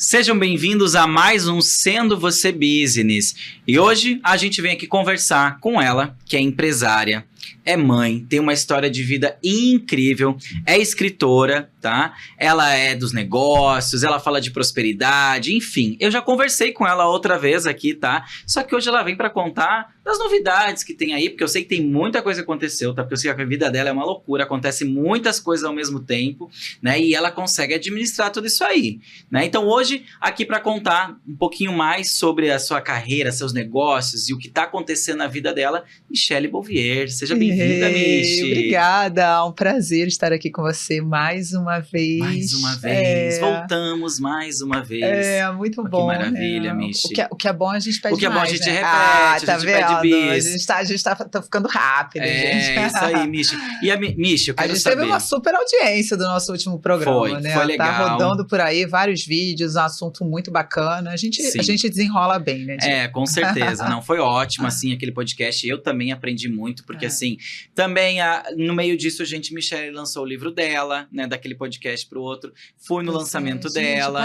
Sejam bem-vindos a mais um Sendo Você Business. E hoje a gente vem aqui conversar com ela, que é empresária, é mãe, tem uma história de vida incrível, é escritora, tá? Ela é dos negócios, ela fala de prosperidade, enfim. Eu já conversei com ela outra vez aqui, tá? Só que hoje ela vem pra contar das novidades que tem aí, porque eu sei que tem muita coisa que aconteceu, tá? Porque eu sei que a vida dela é uma loucura, acontece muitas coisas ao mesmo tempo, né? E ela consegue administrar tudo isso aí, né? Então hoje, aqui pra contar um pouquinho mais sobre a sua carreira, seus negócios e o que tá acontecendo na vida dela, Michelle Bouvier. Seja bem-vinda, Michi. Obrigada, um prazer estar aqui com você mais uma vez. Mais uma vez, voltamos mais uma vez. Muito Oh, bom. que maravilha, Michi. O que é bom a gente pede mais, o que é bom a gente repete, tá a gente pede vendo? bis. A gente tá ficando rápido, gente. É, isso aí, Michi. E a Michi, eu quero A gente saber. teve uma super audiência do nosso último programa, né? Foi legal. Tá rodando por aí vários vídeos, um assunto muito bacana. A gente desenrola bem, né? Com certeza. Não, foi ótimo, assim, aquele podcast. Eu também aprendi muito, porque, assim, também, no meio disso, Michelle lançou o livro dela, né, daquele podcast pro outro. Fui no lançamento dela.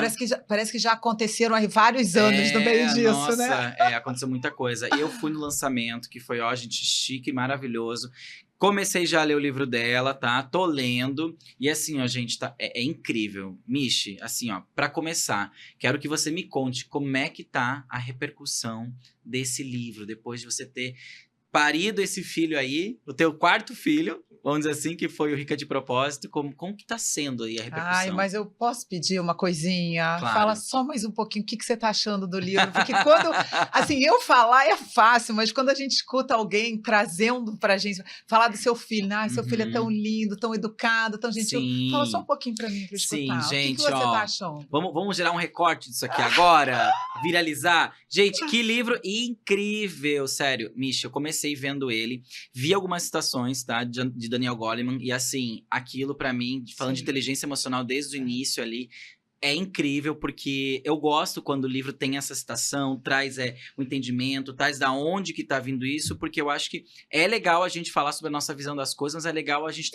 Parece que já aconteceram aí vários anos no meio disso, nossa, né? Aconteceu muita coisa. E eu fui no lançamento, que foi, gente, chique e maravilhoso. Comecei já a ler o livro dela, tá? Tô lendo. E assim, gente, tá, é incrível. Michi, assim, pra começar, quero que você me conte como é que tá a repercussão desse livro, depois de você ter parido esse filho aí, o teu quarto filho, vamos dizer assim, que foi o Rica de Propósito. Como que tá sendo aí a repercussão? Ai, mas eu posso pedir uma coisinha? Claro. Fala só mais um pouquinho o que você tá achando do livro, porque quando, assim, eu falar é fácil, mas quando a gente escuta alguém trazendo pra gente, falar do seu filho, né? Seu filho é tão lindo, tão educado, tão gentil. Sim. Fala só um pouquinho pra mim, pra eu escutar. Sim, gente, o que você tá achando? Vamos gerar um recorte disso aqui agora, viralizar. Gente, que livro incrível, sério. Michi, eu comecei vendo ele, vi algumas citações, tá, de Daniel Goleman, e assim, aquilo pra mim, falando de inteligência emocional desde o início ali, é incrível, porque eu gosto quando o livro tem essa citação, traz o entendimento, traz da onde que tá vindo isso, porque eu acho que é legal a gente falar sobre a nossa visão das coisas, mas é legal a gente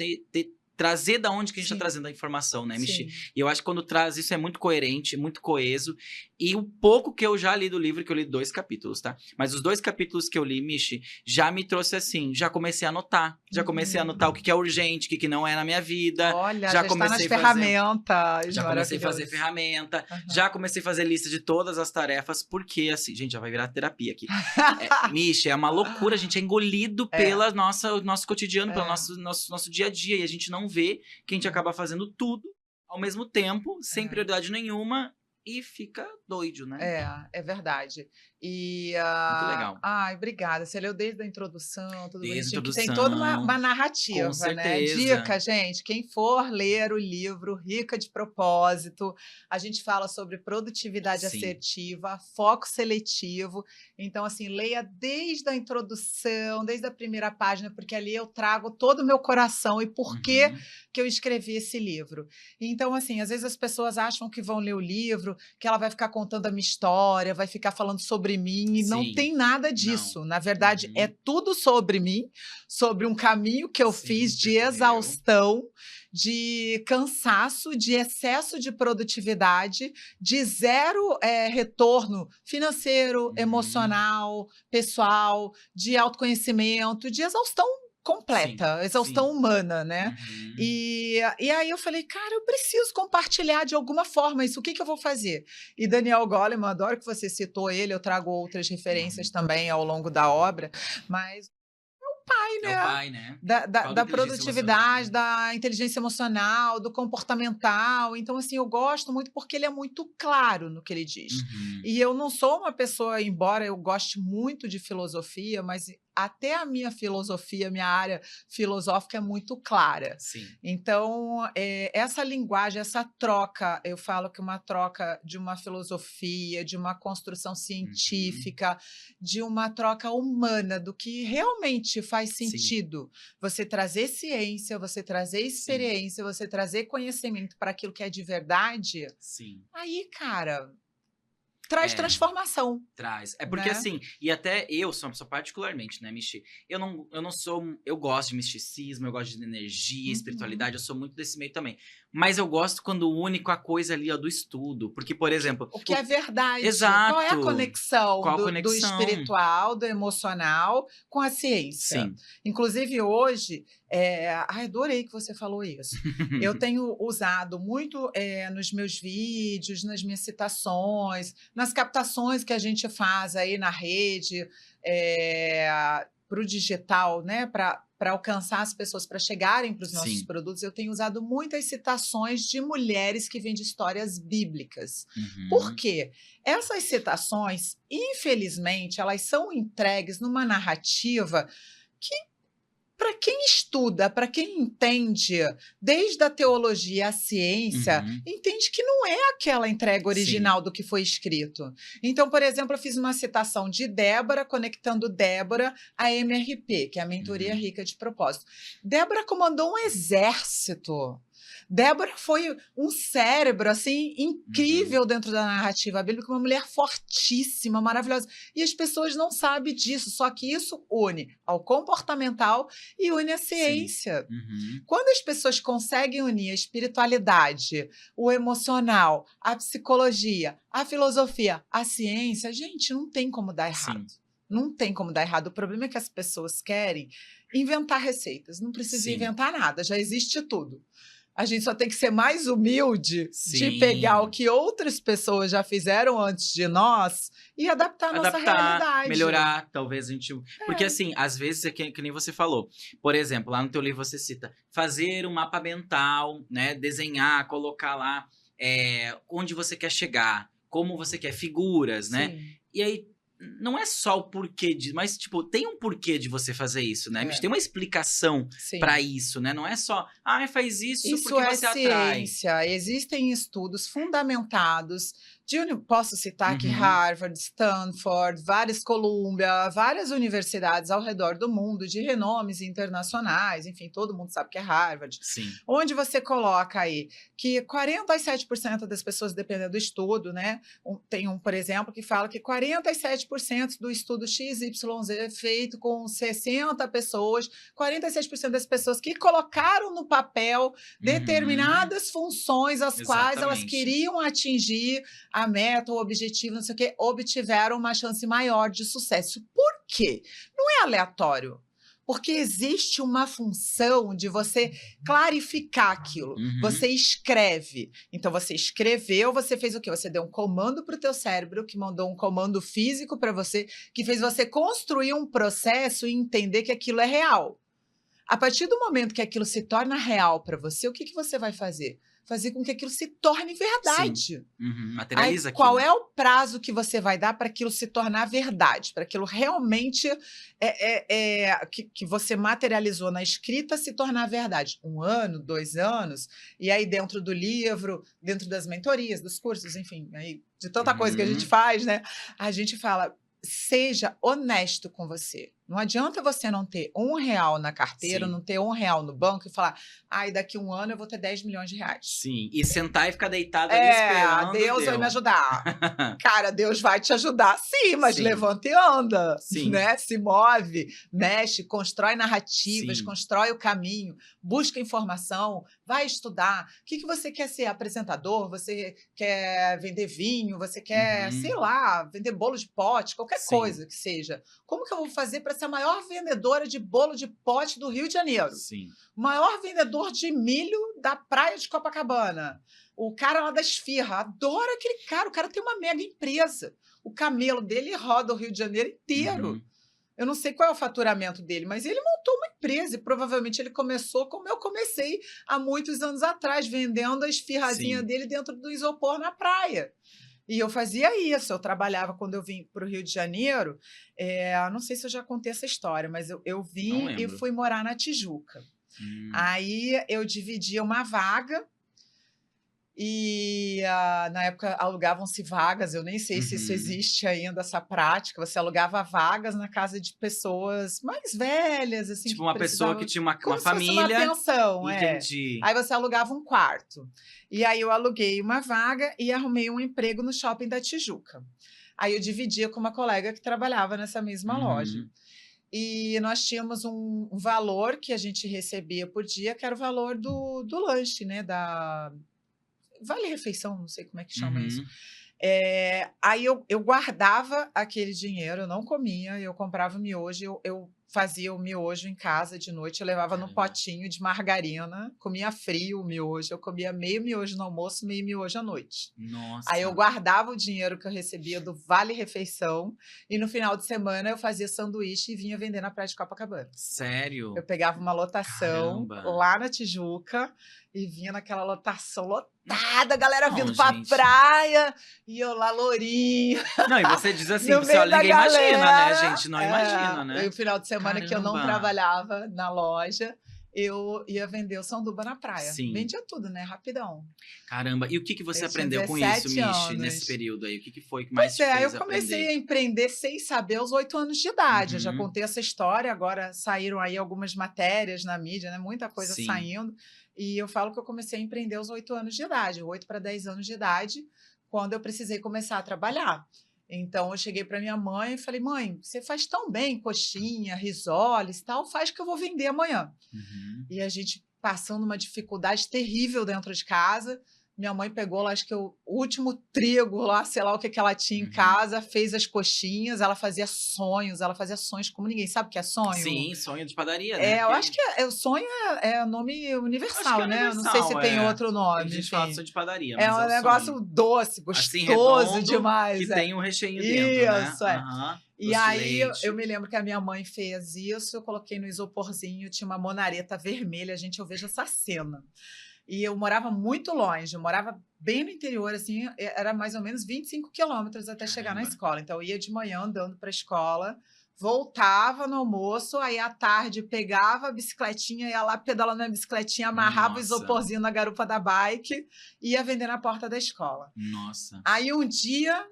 trazer da onde que a gente tá trazendo a informação, né, Michi? E eu acho que quando traz isso é muito coerente, muito coeso. E o pouco que eu já li do livro, que eu li 2 capítulos, tá? Mas os 2 capítulos que eu li, Michi, já me trouxe assim, já comecei a anotar. Já comecei a anotar o que é urgente, o que não é na minha vida. Olha, já comecei a fazer ferramentas. Já comecei a fazer ferramenta. Já comecei a fazer lista de todas as tarefas, porque assim, gente, já vai virar terapia aqui. Michi, é uma loucura, a gente é engolido pelo nosso cotidiano, pelo nosso dia a dia, e a gente não vê que a gente acaba fazendo tudo ao mesmo tempo, sem prioridade nenhuma, e fica doido, né? É verdade. E, muito legal. Ai, obrigada. Você leu desde a introdução, tudo bonitinho, que tem introdução, toda uma narrativa, com certeza. né? Dica, gente, quem for ler o livro Rica de Propósito, a gente fala sobre produtividade assertiva, foco seletivo. Então, assim, leia desde a introdução, desde a primeira página, porque ali eu trago todo o meu coração e por que eu escrevi esse livro. Então, assim, às vezes as pessoas acham que vão ler o livro, que ela vai ficar contando a minha história, vai ficar falando sobre mim, e não tem nada disso. Na verdade, é tudo sobre mim, sobre um caminho que eu fiz de exaustão, de cansaço, de excesso de produtividade, de zero retorno financeiro, emocional, pessoal, de autoconhecimento, de exaustão completa, exaustão humana, né? E aí eu falei, cara, eu preciso compartilhar de alguma forma isso, o que eu vou fazer? E Daniel Goleman, adoro que você citou ele, eu trago outras referências também ao longo da obra, mas pai, né? É o pai, né? Da produtividade, da inteligência emocional, do comportamental. Então, assim, eu gosto muito porque ele é muito claro no que ele diz. E eu não sou uma pessoa, embora eu goste muito de filosofia, mas até a minha filosofia, minha área filosófica é muito clara. Então, essa linguagem, essa troca, eu falo que uma troca de uma filosofia, de uma construção científica, de uma troca humana, do que realmente faz sentido. Você trazer ciência, você trazer experiência, você trazer conhecimento para aquilo que é de verdade. Aí, cara, traz transformação. Traz. É porque, né? assim, e até eu sou uma pessoa particularmente, né, Michi? Eu não sou. Eu gosto de misticismo, eu gosto de energia, espiritualidade, eu sou muito desse meio também. Mas eu gosto quando une com a coisa ali, ó, do estudo. Porque, por exemplo. O que é verdade? Exato. Qual é a conexão, Qual a do conexão? espiritual, do emocional com a ciência? Sim. Inclusive, hoje, adorei que você falou isso. Eu tenho usado muito nos meus vídeos, nas minhas citações, nas captações que a gente faz aí na rede, para o digital, né? Para alcançar as pessoas, para chegarem para os nossos produtos, eu tenho usado muitas citações de mulheres que vêm de histórias bíblicas. Por quê? Essas citações, infelizmente, elas são entregues numa narrativa que, para quem estuda, para quem entende, desde a teologia à ciência, entende que não é aquela entrega original do que foi escrito. Então, por exemplo, eu fiz uma citação de Débora, conectando Débora à MRP, que é a Mentoria Rica de Propósito. Débora comandou um exército. Débora foi um cérebro assim incrível dentro da narrativa bíblica, uma mulher fortíssima, maravilhosa. E as pessoas não sabem disso, só que isso une ao comportamental e une a ciência. Quando as pessoas conseguem unir a espiritualidade, o emocional, a psicologia, a filosofia, a ciência, gente, não tem como dar errado. Não tem como dar errado. O problema é que as pessoas querem inventar receitas. Não precisa inventar nada, já existe tudo. A gente só tem que ser mais humilde de pegar o que outras pessoas já fizeram antes de nós e adaptar a nossa realidade. Melhorar, talvez a gente... Porque, assim, às vezes, é que nem você falou. Por exemplo, lá no teu livro você cita fazer um mapa mental, né? Desenhar, colocar lá onde você quer chegar, como você quer, figuras, né? E aí, não é só o porquê mas, tipo, tem um porquê de você fazer isso, né? Tem uma explicação para isso, né? Não é só, faz isso porque você atrai. Ciência. Existem estudos fundamentados posso citar aqui Harvard, Stanford, várias Columbia, várias universidades ao redor do mundo, de renomes internacionais, enfim, todo mundo sabe que é Harvard. Onde você coloca aí que 47% das pessoas, dependendo do estudo, né? Tem por exemplo, que fala que 47% do estudo XYZ é feito com 60 pessoas, 47% das pessoas que colocaram no papel determinadas funções as quais elas queriam atingir a meta, o objetivo, não sei o quê, obtiveram uma chance maior de sucesso. Por quê? Não é aleatório. Porque existe uma função de você clarificar aquilo. Você escreve. Então, você escreveu, você fez o quê? Você deu um comando para o teu cérebro, que mandou um comando físico para você, que fez você construir um processo e entender que aquilo é real. A partir do momento que aquilo se torna real para você, o que você vai fazer? Fazer com que aquilo se torne verdade. Materializa aquilo. Qual é o prazo que você vai dar para aquilo se tornar verdade? Para aquilo realmente que você materializou na escrita se tornar verdade? 1 ano, 2 anos? E aí dentro do livro, dentro das mentorias, dos cursos, enfim, aí, de tanta coisa que a gente faz, né? A gente fala, seja honesto com você. Não adianta você não ter R$1 na carteira, não ter R$1 no banco e falar, daqui 1 ano eu vou ter 10 milhões de reais. E sentar e ficar deitado ali esperando. Deus vai me ajudar. Cara, Deus vai te ajudar, sim, mas levanta e anda, né? Se move, mexe, constrói narrativas, constrói o caminho, busca informação, vai estudar. O que você quer ser? Apresentador? Você quer vender vinho? Você quer, sei lá, vender bolo de pote? Qualquer coisa que seja. Como que eu vou fazer para ser a maior vendedora de bolo de pote do Rio de Janeiro? O maior vendedor de milho da praia de Copacabana. O cara lá da esfirra, adoro aquele cara. O cara tem uma mega empresa. O camelo dele roda o Rio de Janeiro inteiro. Eu não sei qual é o faturamento dele, mas ele montou uma empresa e provavelmente ele começou como eu comecei há muitos anos atrás, vendendo a esfirrazinha dele dentro do isopor na praia. E eu fazia isso, eu trabalhava quando eu vim para o Rio de Janeiro, não sei se eu já contei essa história, mas eu vim e fui morar na Tijuca. Aí eu dividia uma vaga E na época alugavam-se vagas, eu nem sei se isso Uhum. existe ainda, essa prática, você alugava vagas na casa de pessoas mais velhas, assim, Tipo que uma pessoa que precisavam, tinha uma como se fosse uma família. pensão, é. Entendi. Aí você alugava um quarto. E aí eu aluguei uma vaga e arrumei um emprego no Shopping da Tijuca. Aí eu dividia com uma colega que trabalhava nessa mesma loja. Uhum. E nós tínhamos um valor que a gente recebia por dia, que era o valor do lanche, né, da vale-refeição, não sei como é que chama isso. Uhum. Aí eu guardava aquele dinheiro, eu não comia, eu comprava miojo, eu fazia o miojo em casa de noite, eu levava no Caramba. potinho de margarina, comia frio o miojo, eu comia meio miojo no almoço, meio miojo à noite. Aí eu Nossa. guardava o dinheiro que eu recebia do vale-refeição e no final de semana eu fazia sanduíche e vinha vender na praia de Copacabana. Eu Sério? pegava uma lotação Caramba. lá na Tijuca e vinha naquela lotação lotada, a galera Não, vindo pra gente. praia e eu lá lourinha, Não, e você diz assim, no você meio olha, da ninguém imagina, né, galera. gente? Não imagina, E né? o final de semana que eu não Caramba. trabalhava na loja, eu ia vender o sanduba na praia. Sim. Vendia tudo, né, rapidão. Caramba. E o que que você Eu tinha aprendeu com isso, 17 Michi, nesse anos. período aí? O que que foi que mais Pois te é, aí eu fez comecei aprender? a empreender sem saber aos 8 anos de idade. Eu já Uhum. contei essa história, agora saíram aí algumas matérias na mídia, né? Muita coisa Sim. saindo. E eu falo que eu comecei a empreender aos 8 anos de idade, 8 para 10 anos de idade, quando eu precisei começar a trabalhar. Então eu cheguei para minha mãe e falei: "Mãe, você faz tão bem coxinha, risoles, e tal, faz que eu vou vender amanhã". Uhum. E a gente passando uma dificuldade terrível dentro de casa. Minha mãe pegou lá, acho que o último trigo lá, sei lá o que que ela tinha em Uhum. casa, fez as coxinhas, ela fazia sonhos como ninguém. Sabe o que é sonho? Sim, sonho de padaria, né? Eu acho Aquele. que o sonho é nome Acho que é universal, né? Eu não sei se universal, tem é. outro Tem nome, gente que fala enfim. sonho de padaria, É mas é um o sonho. negócio doce, Assim, gostoso redondo, que demais, é. tem um recheio dentro, né? Isso, é. Aham. E Doce de aí eu leite. me lembro que a minha mãe fez isso, eu coloquei no isoporzinho, tinha uma monareta vermelha, gente, eu vejo essa cena. E eu morava muito longe, eu morava bem no interior, assim, era mais ou menos 25 quilômetros até chegar na Caramba. escola. Então eu ia de manhã andando para a escola, voltava no almoço, aí à tarde pegava a bicicletinha, ia lá pedalando na bicicletinha, amarrava o Nossa. isoporzinho na garupa da bike e ia vender na porta da escola. Nossa. Aí um dia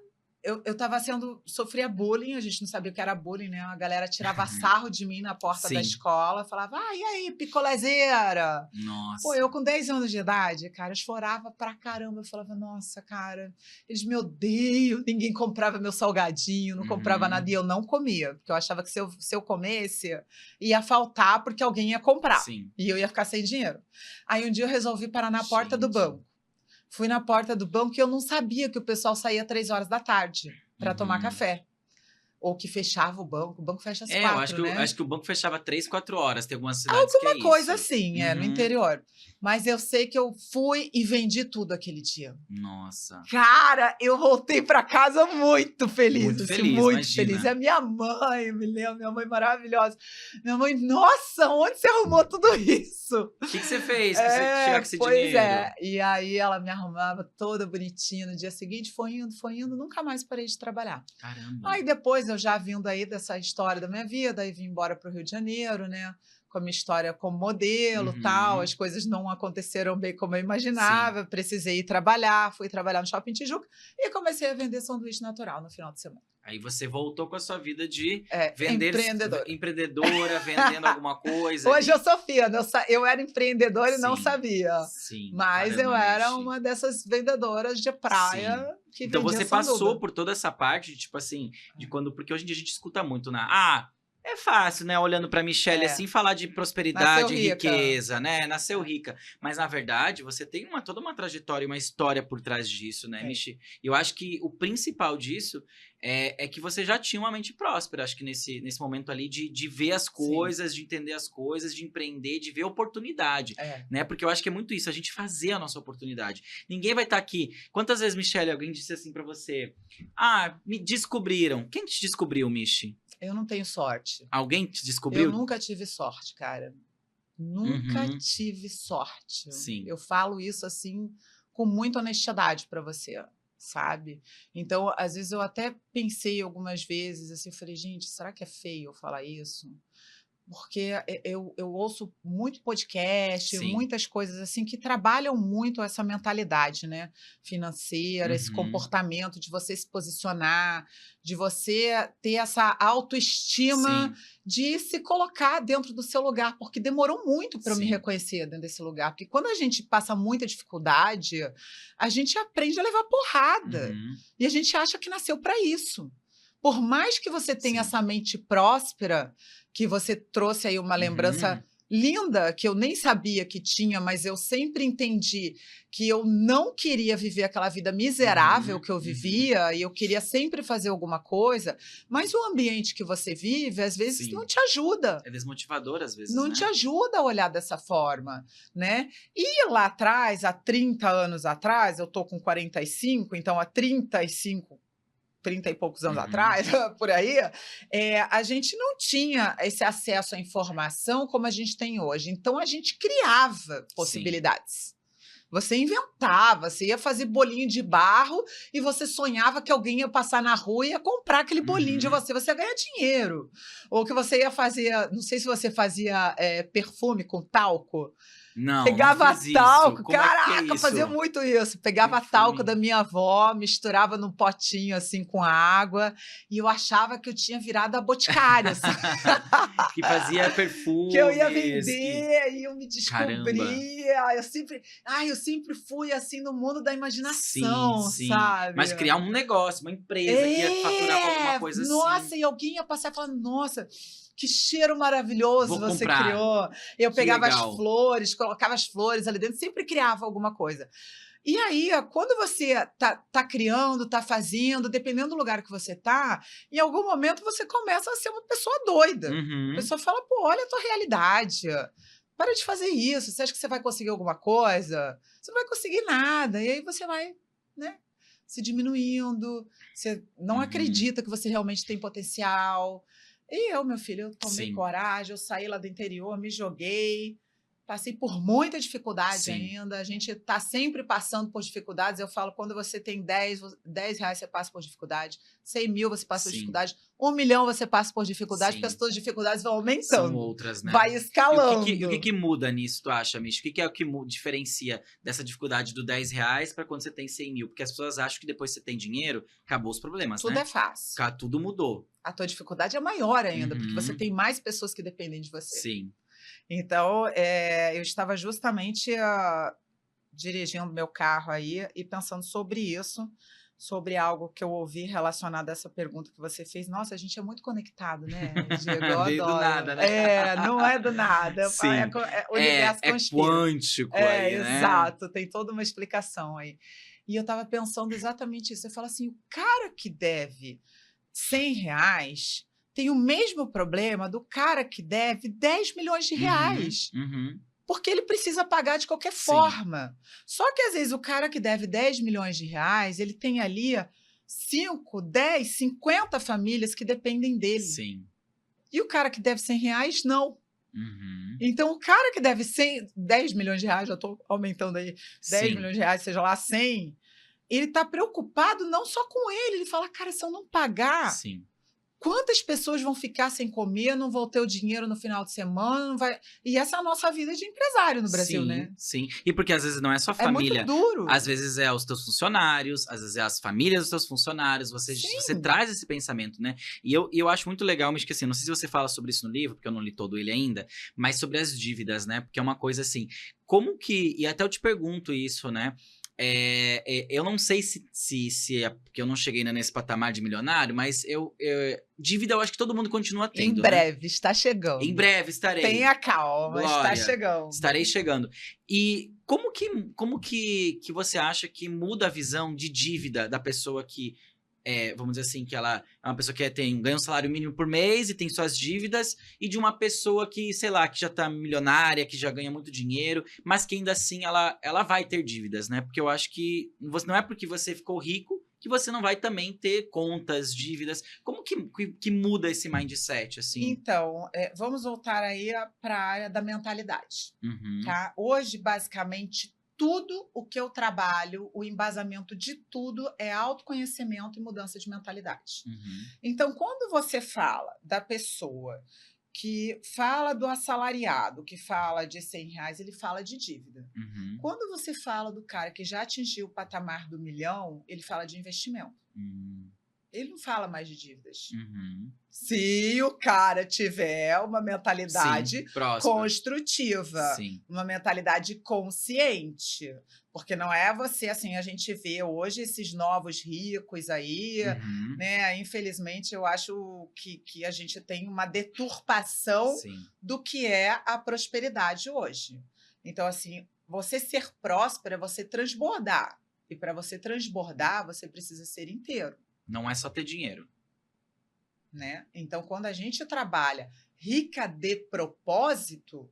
eu estava sofria bullying, a gente não sabia o que era bullying, né? A galera tirava sarro de mim na porta da Sim. escola, falava: "Ah, e aí, picolézeira?". Pô, Nossa. eu com 10 anos de idade, cara, eu chorava pra caramba. Eu falava: "Nossa, cara, eles me odeiam". Ninguém comprava meu salgadinho, não comprava nada e Uhum. eu não comia, porque eu achava que se eu comesse, ia faltar porque alguém ia comprar Sim. e eu ia ficar sem dinheiro. Aí um dia eu resolvi parar na porta do Gente. banco. Fui na porta do banco e eu não sabia que o pessoal saía 3 horas da tarde para tomar Uhum. café, ou que fechava o banco fecha às É, eu acho 4, que o né. acho que o banco fechava 3, 4 horas, tem algumas cidades que é Alguma coisa isso. assim, no Uhum. interior. Mas eu sei que eu fui e vendi tudo aquele dia. Nossa. Cara, eu voltei para casa muito feliz, Muito assim, feliz, muito feliz. E imagina. a minha mãe, eu me lembro, minha mãe maravilhosa. Minha mãe: "Nossa, onde você arrumou tudo isso?". O que que você fez que você chegar com esse Pois é. dinheiro? E aí ela me arrumava toda bonitinha. No dia seguinte foi indo, nunca mais parei de trabalhar. Caramba. Aí depois eu já vindo aí dessa história da minha vida, aí vim embora para o Rio de Janeiro, né, com a minha história como modelo, tal, as Uhum. coisas não aconteceram bem como eu Sim. imaginava, precisei ir trabalhar, fui trabalhar no Shopping Tijuca e comecei a vender sanduíche natural no final de semana. Aí você voltou com a sua vida de É, vender empreendedora. empreendedora, vendendo alguma coisa Hoje eu ali. sou fina, eu era empreendedora e não Sim, sabia, sim. mas eu Caramba, era Michi. uma dessas vendedoras de praia Sim. que Então vendia você passou sanduba. por toda essa parte de, tipo assim, de quando porque hoje em dia a gente escuta muito na "Ah, é fácil, né, olhando pra Michelle, É, assim, falar de nasceu prosperidade e rica. riqueza, né, nasceu É, rica". Mas na verdade você tem toda uma trajetória e uma história por trás disso, né, tem. Michi. E eu acho que o principal disso é que você já tinha uma mente próspera, acho que nesse momento ali de ver as Sim, coisas, de entender as coisas, de empreender, de ver oportunidade, é. né, porque eu acho que é muito isso, a gente fazer a nossa oportunidade. Ninguém vai estar aqui quantas vezes, Michelle, alguém disse assim pra você: "Ah, me descobriram". Quem te descobriu, Michi? Eu não tenho sorte. Alguém te Eu descobriu? nunca tive sorte, cara. Nunca Uhum. tive sorte. Sim. Eu falo isso, assim, com muita honestidade para você, sabe. Então, às vezes, eu até pensei algumas vezes, assim, eu falei: "Gente, será que é feio eu falar isso?". porque eu ouço muito podcast, Sim. muitas coisas assim que trabalham muito essa mentalidade, né, financeira, esse Uhum. comportamento de você se posicionar, de você ter essa autoestima Sim, de se colocar dentro do seu lugar, porque demorou muito para eu me sim. reconhecer dentro desse lugar, porque quando a gente passa muita dificuldade, a gente aprende a levar porrada, Uhum. e a gente acha que nasceu para isso. Por mais que você tenha Sim. essa mente próspera, que você trouxe aí uma lembrança Uhum. linda, que eu nem sabia que tinha, mas eu sempre entendi que eu não queria viver aquela vida miserável Uhum. que eu Uhum. vivia, e eu queria sempre fazer alguma coisa, mas o ambiente que você vive, às vezes, não Sim. te ajuda. É desmotivador às vezes, Não te né? ajuda a olhar dessa forma, né? E lá atrás, há 30 anos atrás, eu tô com 45, então há 35, 30 e poucos anos Uhum. atrás, por aí, a gente não tinha esse acesso à informação como a gente tem hoje. Então, a gente criava Sim. possibilidades. Você inventava, você ia fazer bolinho de barro e você sonhava que alguém ia passar na rua e ia comprar aquele bolinho de Uhum. você ia ganhar dinheiro. Ou que você ia fazer, não sei se você fazia perfume com talco. Não Pegava fiz isso. talco, Como é que é caraca, fazia isso? muito isso. Pegava talco Perfume. da minha avó, misturava num potinho, assim, com água, e eu achava que eu tinha virado a boticária, sabe, Que fazia que eu ia perfumes, que vender e eu me caramba. descobria. Eu sempre fui, assim, no mundo da Sim, imaginação, sim. sabe. Mas criar um negócio, uma empresa que ia faturar com alguma É! coisa assim. Nossa, e alguém ia passar e falar: "Nossa, que cheiro maravilhoso Vou você comprar. criou". Eu Que pegava as legal. flores, colocava as flores ali dentro, sempre criava alguma coisa. E aí, quando você tá criando, tá fazendo, dependendo do lugar que você tá, em algum momento você começa a ser uma pessoa doida. A Uhum. pessoa fala: "Pô, olha a tua realidade, para de fazer isso, você acha que você vai conseguir alguma coisa? Você não vai conseguir nada". E aí você vai, né, se diminuindo, você não Uhum. acredita que você realmente tem potencial. E eu, meu filho, eu tomei Sim, coragem, eu saí lá do interior, me joguei, passei por muita dificuldade sim, ainda, a gente está sempre passando por dificuldades. Eu falo, quando você tem R$ 10 você passa por dificuldade, 100.000 você passa por sim, dificuldade, 1.000.000 você passa por dificuldade, porque as sim. suas dificuldades vão São aumentando, outras, né. vai E o que que escalando. muda nisso, tu acha, Micho? O que que é o que diferencia dessa dificuldade do R$ 10 para quando você tem 100.000? Porque as pessoas acham que depois que você tem dinheiro, acabou os problemas, Tudo é né. fácil. Tudo mudou. A tua dificuldade é maior ainda, porque você Uhum. tem mais pessoas que dependem de você. Sim. Então, eu estava justamente dirigindo meu carro aí e pensando sobre isso, sobre algo que eu ouvi relacionado a essa pergunta que você fez. Nossa, a gente é muito conectado, né, Diego? Eu Veio do adoro. nada, né. É, não é do nada. Sim. O É, universo é conspira. quântico É, aí, né. exato, tem toda uma explicação aí. E eu estava pensando exatamente isso. Eu falo assim: o cara que deve R$ 100 tem o mesmo problema do cara que deve Uhum, R$ 10 milhões. uhum. Porque ele precisa pagar de qualquer Sim, forma. Só que às vezes o cara que deve R$ 10 milhões, ele tem ali 5, 10, 50 famílias que dependem dele. sim. E o cara que deve R$ 100, não. Uhum. Então o cara que deve 100, R$ 10 milhões, já estou aumentando aí, dez Sim, milhões de reais, seja lá 100, ele está preocupado não só com ele fala: "Cara, se eu não pagar, sim. quantas pessoas vão ficar sem comer, não vão ter o dinheiro no final de semana, não vai". E essa é a nossa vida de empresário no Brasil, Sim, né. sim. E porque às vezes não é só É muito família, às duro. vezes é os teus funcionários, às vezes é as famílias dos teus funcionários, você Sim. traz esse pensamento, né. E eu acho muito legal, mas que assim, não sei se você fala sobre isso no livro, porque eu não li todo ele ainda, mas sobre as dívidas, né, porque é uma coisa assim, como que e até eu te pergunto isso, né, eu não sei se é porque eu não cheguei ainda nesse patamar de milionário, mas dívida eu acho que todo mundo continua Em tendo, né. breve, está Em chegando. breve estarei. Tenha calma, está Glória, estarei chegando. chegando. E como que você acha que muda a visão de dívida da pessoa que, vamos dizer assim, que ela é uma pessoa que ganha um salário mínimo por mês e tem suas dívidas, e de uma pessoa que, sei lá, que já tá milionária, que já ganha muito dinheiro, mas que ainda assim ela vai ter dívidas, né? Porque eu acho que não é porque você ficou rico que você não vai também ter contas, dívidas. Como que muda esse mindset, assim? Então, vamos voltar aí para a área da mentalidade, Uhum, tá. Hoje, basicamente, tudo o que eu trabalho, o embasamento de tudo é autoconhecimento e mudança de mentalidade. uhum. Então, quando você fala da pessoa que fala do assalariado, que fala de R$ 100, ele fala de dívida. Uhum. Quando você fala do cara que já atingiu o patamar do 1 milhão, ele fala de investimento. Ele não fala mais de dívidas. Uhum. Se o cara tiver uma mentalidade construtiva, uma mentalidade consciente. Porque não é você, assim, a gente vê hoje esses novos ricos aí, né? Infelizmente, eu acho que a gente tem uma deturpação do que é a prosperidade hoje. Então, assim, você ser próspera é você transbordar. E para você transbordar, você precisa ser inteiro. Não é só ter dinheiro. Né? Então, quando a gente trabalha rica de propósito,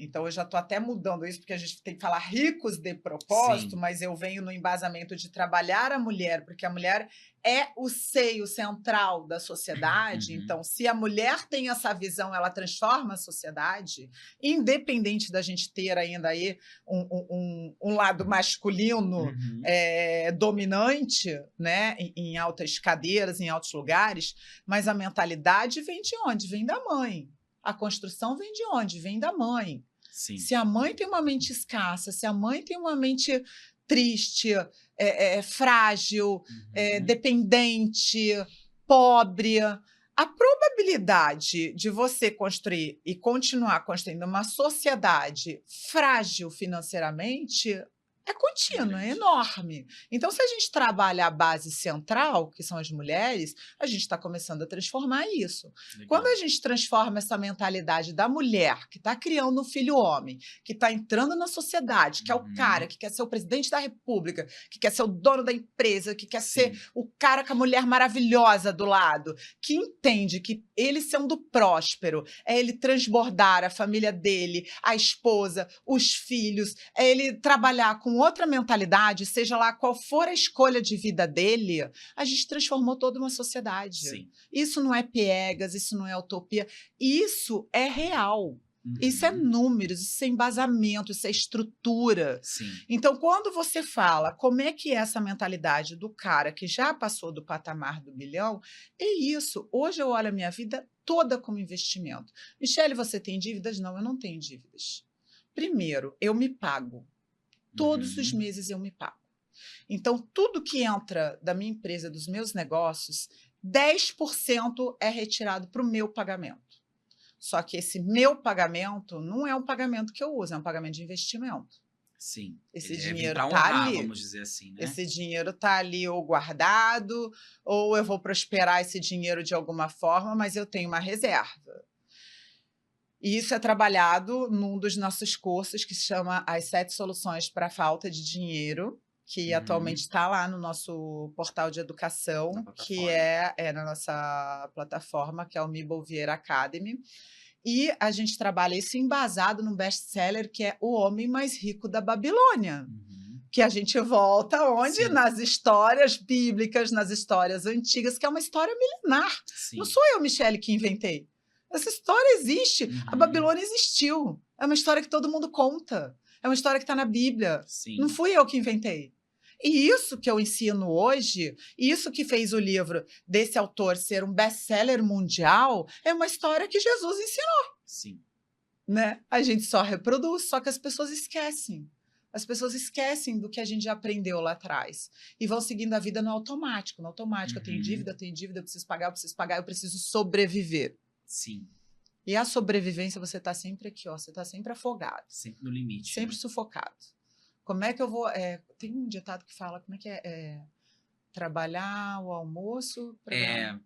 então eu já estou até mudando isso, porque a gente tem que falar ricos de propósito, mas eu venho no embasamento de trabalhar a mulher, porque a mulher é o seio central da sociedade. Então, se a mulher tem essa visão, ela transforma a sociedade, independente da gente ter ainda aí um lado masculino dominante, né, em altas cadeiras, em altos lugares, mas a mentalidade vem de onde? Vem da mãe. A construção vem de onde? Vem da mãe. Se a mãe tem uma mente escassa, se a mãe tem uma mente triste, frágil, dependente, pobre, a probabilidade de você construir e continuar construindo uma sociedade frágil financeiramente é contínua, é enorme. Então, se a gente trabalha a base central, que são as mulheres, a gente está começando a transformar isso. Legal. Quando a gente transforma essa mentalidade da mulher que está criando um filho homem, que está entrando na sociedade, que é o cara que quer ser o presidente da república, que quer ser o dono da empresa, que quer ser o cara com a mulher maravilhosa do lado, que entende que ele sendo próspero, é ele transbordar a família dele, a esposa, os filhos, é ele trabalhar com outra mentalidade, seja lá qual for a escolha de vida dele, a gente transformou toda uma sociedade. Isso não é piegas, isso não é utopia, isso é real. Isso é números, isso é embasamento, isso é estrutura. Então, quando você fala como é que é essa mentalidade do cara que já passou do patamar do bilhão, é isso. Hoje eu olho a minha vida toda como investimento. Michele, você tem dívidas? Não, eu não tenho dívidas. Primeiro, eu me pago. Todos os meses eu me pago. Então, tudo que entra da minha empresa, dos meus negócios, 10% é retirado para o meu pagamento. Só que esse meu pagamento não é um pagamento que eu uso, é um pagamento de investimento. Esse dinheiro está ali. Vamos dizer assim, né? Esse dinheiro está ali ou guardado, ou eu vou prosperar esse dinheiro de alguma forma, mas eu tenho uma reserva. E isso é trabalhado num dos nossos cursos que se chama As 7 Soluções para a Falta de Dinheiro, que atualmente está lá no nosso portal de educação, que é na nossa plataforma, que é o Mibel Vieira Academy. E a gente trabalha isso embasado num best-seller que é O Homem Mais Rico da Babilônia. Que a gente volta onde? Nas histórias bíblicas, nas histórias antigas, que é uma história milenar. Não sou eu, Michele, que inventei. Essa história existe. A Babilônia existiu. É uma história que todo mundo conta. É uma história que está na Bíblia. Não fui eu que inventei. E isso que eu ensino hoje, isso que fez o livro desse autor ser um best-seller mundial, é uma história que Jesus ensinou. Né? A gente só reproduz, só que as pessoas esquecem. As pessoas esquecem do que a gente já aprendeu lá atrás. E vão seguindo a vida no automático. No automático, eu tenho dívida, eu preciso pagar, eu preciso sobreviver. E a sobrevivência, você está sempre aqui, ó, você está sempre afogado. Sempre no limite. Sempre sufocado. Como é que eu vou... tem um ditado que fala, como é que é? Trabalhar o almoço para ganhar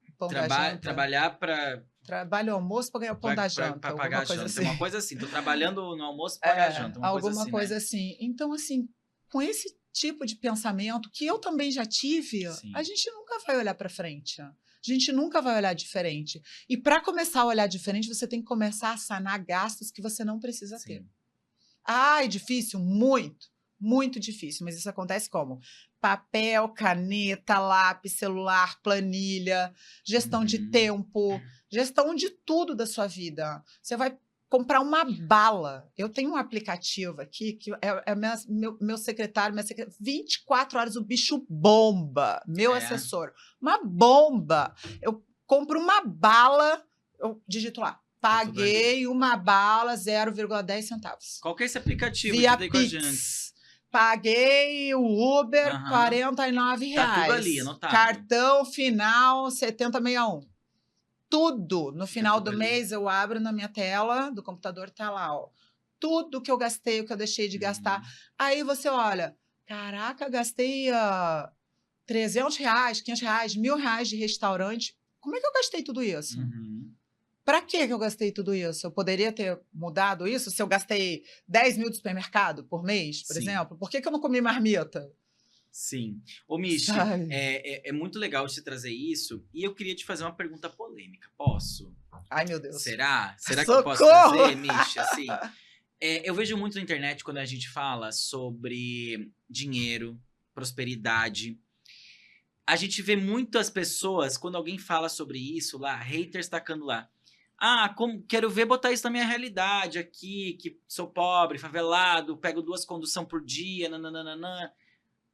o pão da janta. Trabalhar para... Trabalho o almoço para ganhar o pão da janta. Para pagar a janta. Assim. Uma coisa assim, estou trabalhando no almoço para pagar a janta. Alguma coisa assim. Então, assim, com esse tipo de pensamento, que eu também já tive, a gente nunca vai olhar para frente. A gente nunca vai olhar diferente. E para começar a olhar diferente, você tem que começar a sanar gastos que você não precisa ter. Ah, é difícil? Muito, muito difícil. Mas isso acontece como? Papel, caneta, lápis, celular, planilha, gestão de tempo, gestão de tudo da sua vida. Você vai comprar uma bala. Eu tenho um aplicativo aqui que é meu secretário, 24 horas o bicho bomba, meu assessor. Uma bomba. Eu compro uma bala eu digito lá. Tá tudo ali. Paguei uma bala 0,10 centavos. Qual que é esse aplicativo? Via Diz aí com a gente. Pix. Paguei o Uber, Aham. R$ 49. Tá tudo ali, anotado. Cartão final 7061. Tudo. No final tudo do ali. mês, eu abro na minha tela do computador, tá lá, ó. Tudo que eu gastei, o que eu deixei de gastar. Aí você olha, caraca, gastei R$ 300, R$ 500, R$ 1.000 de restaurante. Como é que eu gastei tudo isso? Para que eu gastei tudo isso? Eu poderia ter mudado isso se eu gastei 10 mil de supermercado por mês, por exemplo? Por que eu não comi marmita? Sim. Ô, Michi, Sabe? é muito legal você trazer isso. E eu queria te fazer uma pergunta polêmica. Posso? Ai, meu Deus. Será? Será que Socorro! eu posso trazer, Michi? Assim, eu vejo muito na internet quando a gente fala sobre dinheiro, prosperidade. A gente vê muitas pessoas, quando alguém fala sobre isso lá, haters tacando lá. Ah, quero ver botar isso na minha realidade aqui, que sou pobre, favelado, pego 2 condução por dia, nananana.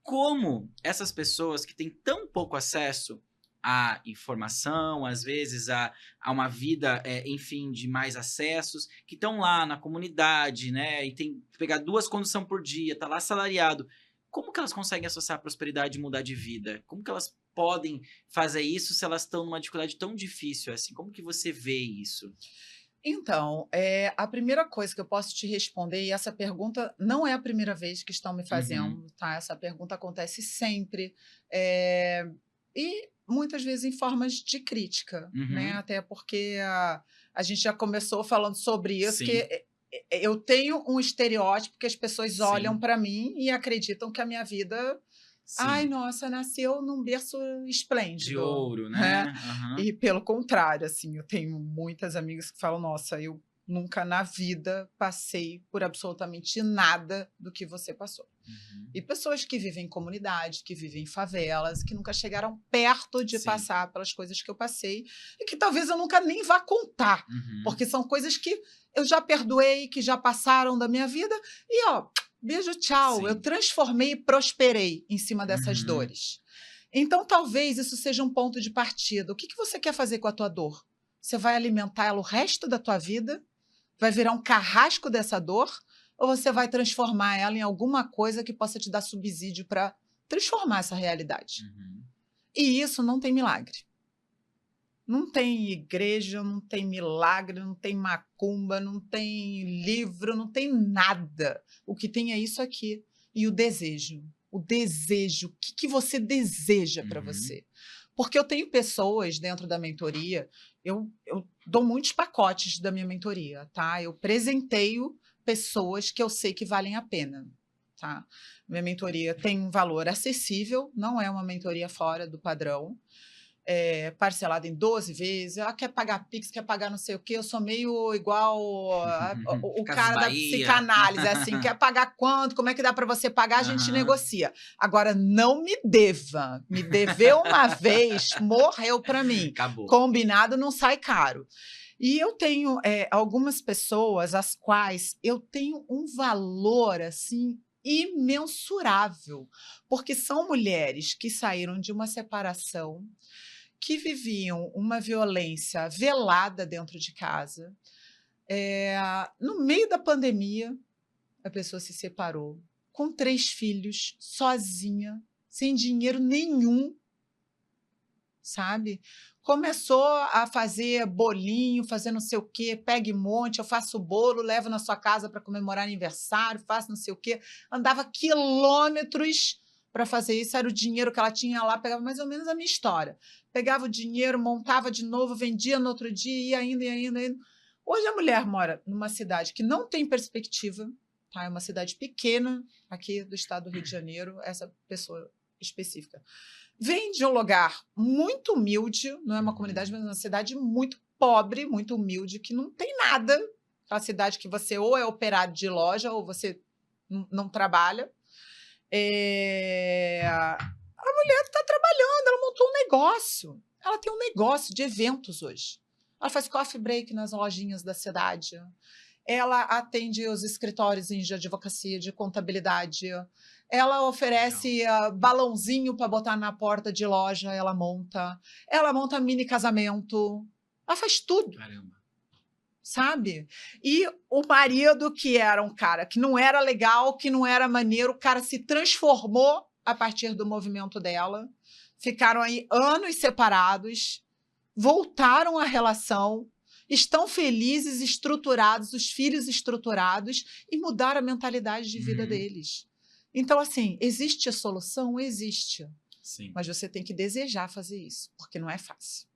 Como essas pessoas que têm tão pouco acesso à informação, às vezes a uma vida, enfim, de mais acessos, que estão lá na comunidade, né, e tem que pegar 2 condução por dia, tá lá assalariado. Como que elas conseguem associar a prosperidade e mudar de vida? Como que elas podem fazer isso se elas estão numa dificuldade tão difícil assim? Como que você vê isso? Então, a primeira coisa que eu posso te responder, e essa pergunta não é a primeira vez que estão me fazendo, tá? Essa pergunta acontece sempre, e muitas vezes em formas de crítica, né? Até porque a gente já começou falando sobre isso, Sim. que eu tenho um estereótipo que as pessoas olham Sim. para mim e acreditam que a minha vida... Sim. Ai, nossa, nasceu num berço esplêndido. De ouro, né? E pelo contrário, assim, eu tenho muitas amigas que falam, nossa, eu nunca na vida passei por absolutamente nada do que você passou. E pessoas que vivem em comunidade, que vivem em favelas, que nunca chegaram perto de Sim. passar pelas coisas que eu passei e que talvez eu nunca nem vá contar, porque são coisas que eu já perdoei, que já passaram da minha vida e, ó, beijo, tchau. Sim. Eu transformei e prosperei em cima dessas dores. Então, talvez isso seja um ponto de partida. O que você quer fazer com a tua dor? Você vai alimentar ela o resto da tua vida? Vai virar um carrasco dessa dor? Ou você vai transformar ela em alguma coisa que possa te dar subsídio para transformar essa realidade? E isso não tem milagre. Não tem igreja, não tem milagre, não tem macumba, não tem livro, não tem nada. O que tem é isso aqui. E o desejo. O desejo. O que você deseja para você? Porque eu tenho pessoas dentro da mentoria, eu dou muitos pacotes da minha mentoria, tá? Eu presenteio pessoas que eu sei que valem a pena, tá? Minha mentoria tem um valor acessível, não é uma mentoria fora do padrão. Parcelado em 12 vezes, quer pagar Pix, quer pagar não sei o quê, eu sou meio igual o cara da psicanálise, assim, quer pagar quanto, como é que dá para você pagar, a gente negocia. Agora, não me deva, me deveu uma vez, morreu para mim. Acabou. Combinado não sai caro. E eu tenho algumas pessoas às quais eu tenho um valor, assim, imensurável, porque são mulheres que saíram de uma separação, que viviam uma violência velada dentro de casa. No meio da pandemia, a pessoa se separou, com 3 filhos, sozinha, sem dinheiro nenhum, sabe? Começou a fazer bolinho, fazer não sei o quê, pega e monte, eu faço bolo, levo na sua casa para comemorar aniversário, faço não sei o quê. Andava quilômetros para fazer isso, era o dinheiro que ela tinha lá, pegava mais ou menos a minha história. Pegava o dinheiro, montava de novo, vendia no outro dia, ia ainda. Hoje a mulher mora numa cidade que não tem perspectiva, tá? É uma cidade pequena aqui do estado do Rio de Janeiro, essa pessoa específica. Vem de um lugar muito humilde, não é uma comunidade, mas uma cidade muito pobre, muito humilde, que não tem nada. É uma cidade que você ou é operário de loja ou você não trabalha. A mulher está trabalhando, ela montou um negócio. Ela tem um negócio de eventos hoje. Ela faz coffee break nas lojinhas da cidade. Ela atende os escritórios de advocacia, de contabilidade. Ela oferece balãozinho para botar na porta de loja, ela monta. Ela monta mini casamento. Ela faz tudo. Caramba. Sabe? E o marido, que era um cara que não era legal, que não era maneiro, o cara se transformou a partir do movimento dela. Ficaram aí anos separados, voltaram à relação, estão felizes, estruturados, os filhos estruturados, e mudaram a mentalidade de vida deles. Então, assim, existe a solução? Existe. Sim. Mas você tem que desejar fazer isso, porque não é fácil.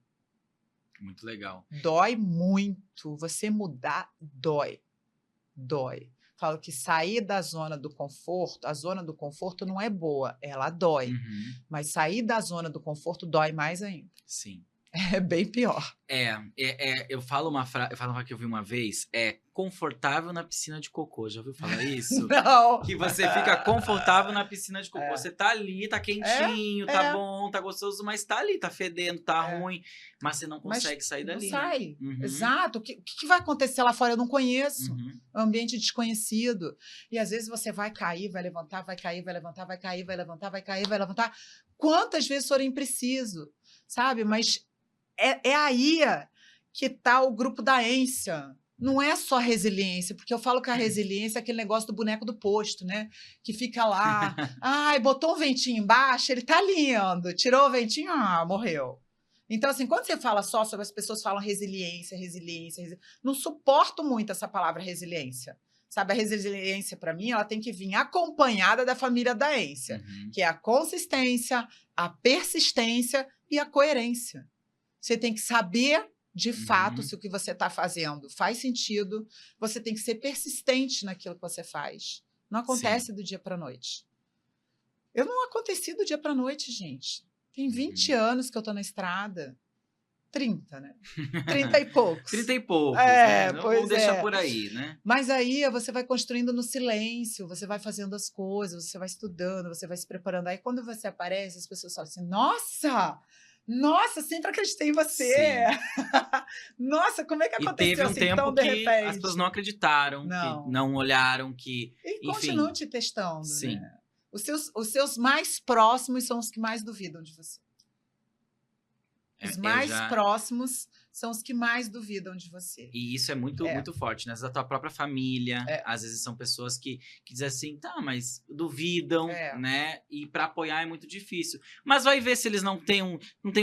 Muito legal. Dói muito. Você mudar, dói. Dói. Falo que sair da zona do conforto, a zona do conforto não é boa, ela dói. Mas sair da zona do conforto dói mais ainda. Sim. É bem pior. Eu falo uma frase que eu vi uma vez, confortável na piscina de cocô. Já ouviu falar isso? Não. Que você fica confortável na piscina de cocô. Você tá ali, tá quentinho, tá bom, tá gostoso, mas tá ali, tá fedendo, tá ruim. Mas você não consegue sair dali. Não sai. Né? Exato. O que vai acontecer lá fora? Eu não conheço. É um ambiente desconhecido. E às vezes você vai cair, vai levantar, vai cair, vai levantar, vai cair, vai levantar, vai cair, vai levantar. Quantas vezes forem preciso, sabe? Mas é aí que está o grupo da ência. Não é só resiliência, porque eu falo que a resiliência é aquele negócio do boneco do posto, né? Que fica lá, botou um ventinho embaixo, ele tá lindo, tirou o ventinho, morreu. Então, assim, quando você fala só sobre as pessoas falam resiliência, não suporto muito essa palavra resiliência. Sabe, a resiliência, para mim, ela tem que vir acompanhada da família da ência, que é a consistência, a persistência e a coerência. Você tem que saber, de fato, se o que você está fazendo faz sentido. Você tem que ser persistente naquilo que você faz. Não acontece do dia para a noite. Eu não aconteci do dia para a noite, gente. Tem 20 anos que eu estou na estrada. 30, né? 30 e poucos. 30 e poucos, né? Não vamos deixar por aí, né? Mas aí você vai construindo no silêncio, você vai fazendo as coisas, você vai estudando, você vai se preparando. Aí quando você aparece, as pessoas falam assim, nossa, sempre acreditei em você. Nossa, como é que aconteceu teve um assim, tempo tão de que repente? as pessoas não acreditaram, que não olharam, que... E continuam te testando, Sim. né? Os seus mais próximos são os que mais duvidam de você. Os mais próximos são os que mais duvidam de você. E isso é muito forte, né? Da tua própria família. Às vezes são pessoas que dizem assim, tá, mas duvidam, né? E pra apoiar é muito difícil. Mas vai ver se eles não têm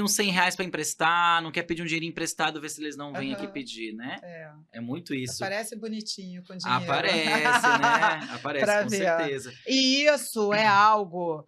uns 100 reais pra emprestar, não quer pedir um dinheiro emprestado, ver se eles não vêm aqui pedir, né? É muito isso. Aparece bonitinho com dinheiro. Aparece, né? Aparece, com certeza. E isso é algo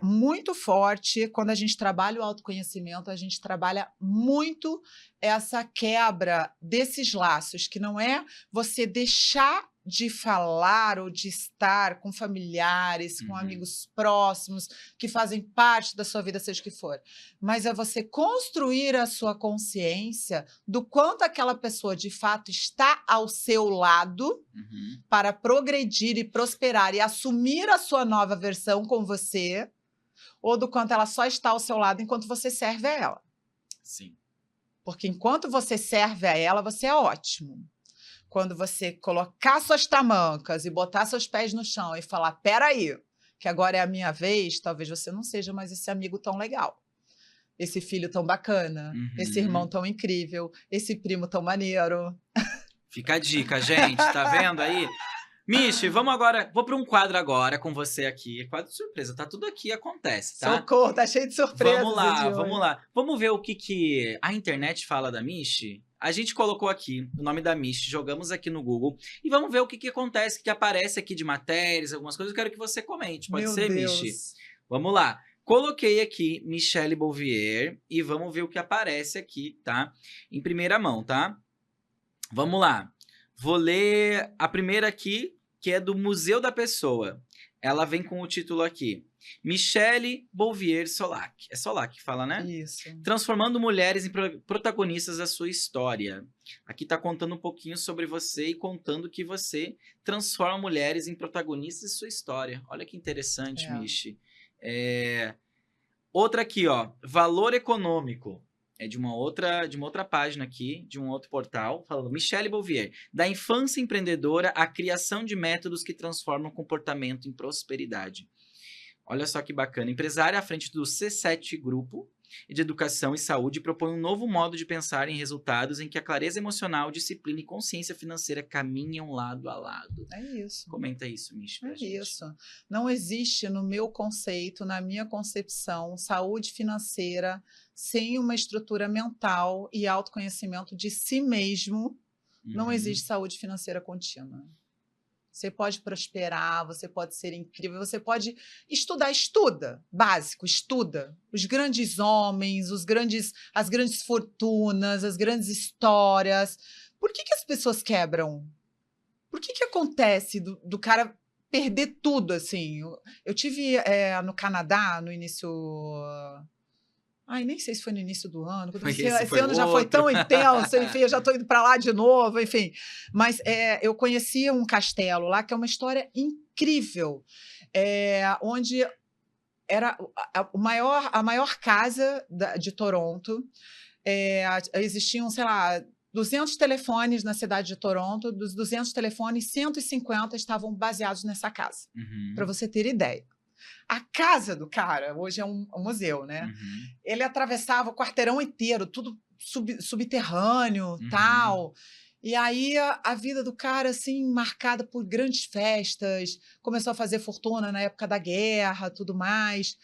muito forte. Quando a gente trabalha o autoconhecimento, a gente trabalha muito essa quebra desses laços, que não é você deixar de falar ou de estar com familiares, com amigos próximos, que fazem parte da sua vida, seja o que for. Mas é você construir a sua consciência do quanto aquela pessoa, de fato, está ao seu lado para progredir e prosperar e assumir a sua nova versão com você, ou do quanto ela só está ao seu lado enquanto você serve a ela. Sim. Porque enquanto você serve a ela, você é ótimo. Quando você colocar suas tamancas e botar seus pés no chão e falar, peraí, que agora é a minha vez, talvez você não seja mais esse amigo tão legal, esse filho tão bacana, esse irmão tão incrível, esse primo tão maneiro. Fica a dica, gente, tá vendo aí? Michi, vamos agora, vou para um quadro agora com você aqui. Quadro de surpresa, tá tudo aqui, acontece, tá? Socorro, tá cheio de surpresas. Vamos lá. Vamos ver o que a internet fala da Michi? A gente colocou aqui o nome da Michi, jogamos aqui no Google e vamos ver o que acontece, que aparece aqui de matérias, algumas coisas. Eu quero que você comente, pode ser, Michi? Vamos lá. Coloquei aqui Michelle Bouvier e vamos ver o que aparece aqui, tá? Em primeira mão, tá? Vamos lá. Vou ler a primeira aqui, que é do Museu da Pessoa. Ela vem com o título aqui. Michelle Bouvier Solac. É Solac que fala, né? Isso. Transformando mulheres em protagonistas da sua história. Aqui tá contando um pouquinho sobre você e contando que você transforma mulheres em protagonistas de sua história. Olha que interessante, Michi. Outra aqui, ó. Valor econômico. É de uma outra página aqui, de um outro portal, falando Michelle Bouvier, da infância empreendedora à criação de métodos que transformam o comportamento em prosperidade. Olha só que bacana. Empresária à frente do C7 Grupo, e de Educação e Saúde propõe um novo modo de pensar em resultados em que a clareza emocional, disciplina e consciência financeira caminham lado a lado. É isso. Comenta isso, Michi, pra É gente. isso. Não existe no meu conceito, na minha concepção, saúde financeira sem uma estrutura mental e autoconhecimento de si mesmo. Não existe saúde financeira contínua. Você pode prosperar, você pode ser incrível, você pode estudar, estuda, básico, estuda. Os grandes homens, as grandes fortunas, as grandes histórias. Por que as pessoas quebram? Por que acontece do cara perder tudo, assim? Eu tive no Canadá, no início... Ai, nem sei se foi no início do ano. Esse ano já foi tão intenso, enfim, eu já estou indo para lá de novo, enfim. Mas eu conheci um castelo lá, que é uma história incrível, onde era a maior casa de Toronto. Existiam, sei lá, 200 telefones na cidade de Toronto. Dos 200 telefones, 150 estavam baseados nessa casa, para você ter ideia. A casa do cara, hoje é um museu, né? Ele atravessava o quarteirão inteiro, tudo subterrâneo, tal. E aí a vida do cara, assim, marcada por grandes festas, começou a fazer fortuna na época da guerra, tudo mais.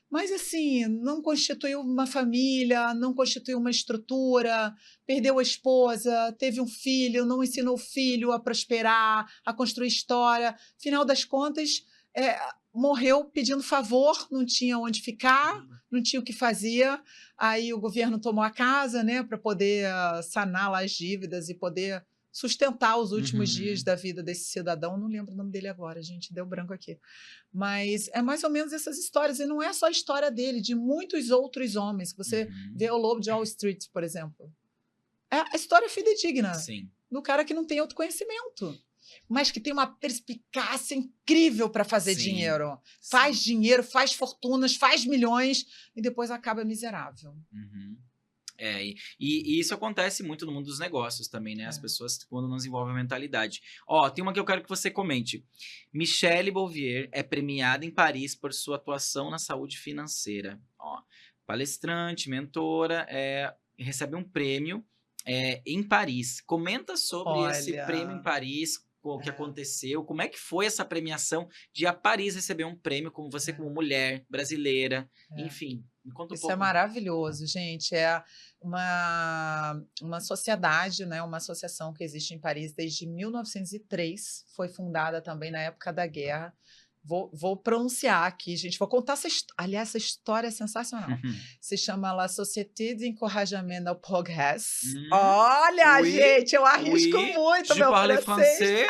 Mas, assim, não constituiu uma família, não constituiu uma estrutura, perdeu a esposa, teve um filho, não ensinou o filho a prosperar, a construir história. Final das contas, morreu pedindo favor, não tinha onde ficar, não tinha o que fazer. Aí o governo tomou a casa, né, para poder sanar lá as dívidas e poder sustentar os últimos dias da vida desse cidadão. Não lembro o nome dele agora, gente, deu branco aqui. Mas é mais ou menos essas histórias. E não é só a história dele, de muitos outros homens. Você vê o Lobo de Wall Street, por exemplo. É a história fidedigna do cara que não tem autoconhecimento, mas que tem uma perspicácia incrível para fazer dinheiro. Faz dinheiro, faz fortunas, faz milhões e depois acaba miserável. E isso acontece muito no mundo dos negócios também, né? As pessoas, quando não desenvolvem a mentalidade. Tem uma que eu quero que você comente. Michelle Bouvier é premiada em Paris por sua atuação na saúde financeira. Palestrante, mentora, recebe um prêmio em Paris. Comenta sobre esse prêmio em Paris, o que aconteceu, como é que foi essa premiação de ir a Paris receber um prêmio como você, como mulher brasileira, enfim. Me conta um pouco. Isso é maravilhoso, gente. É uma sociedade, né, uma associação que existe em Paris desde 1903, foi fundada também na época da guerra. Vou pronunciar aqui, gente. Vou contar essa história. Aliás, essa história é sensacional. Se chama La Société d'Encouragement au Progrès. Olha, gente, eu arrisco muito meu francês.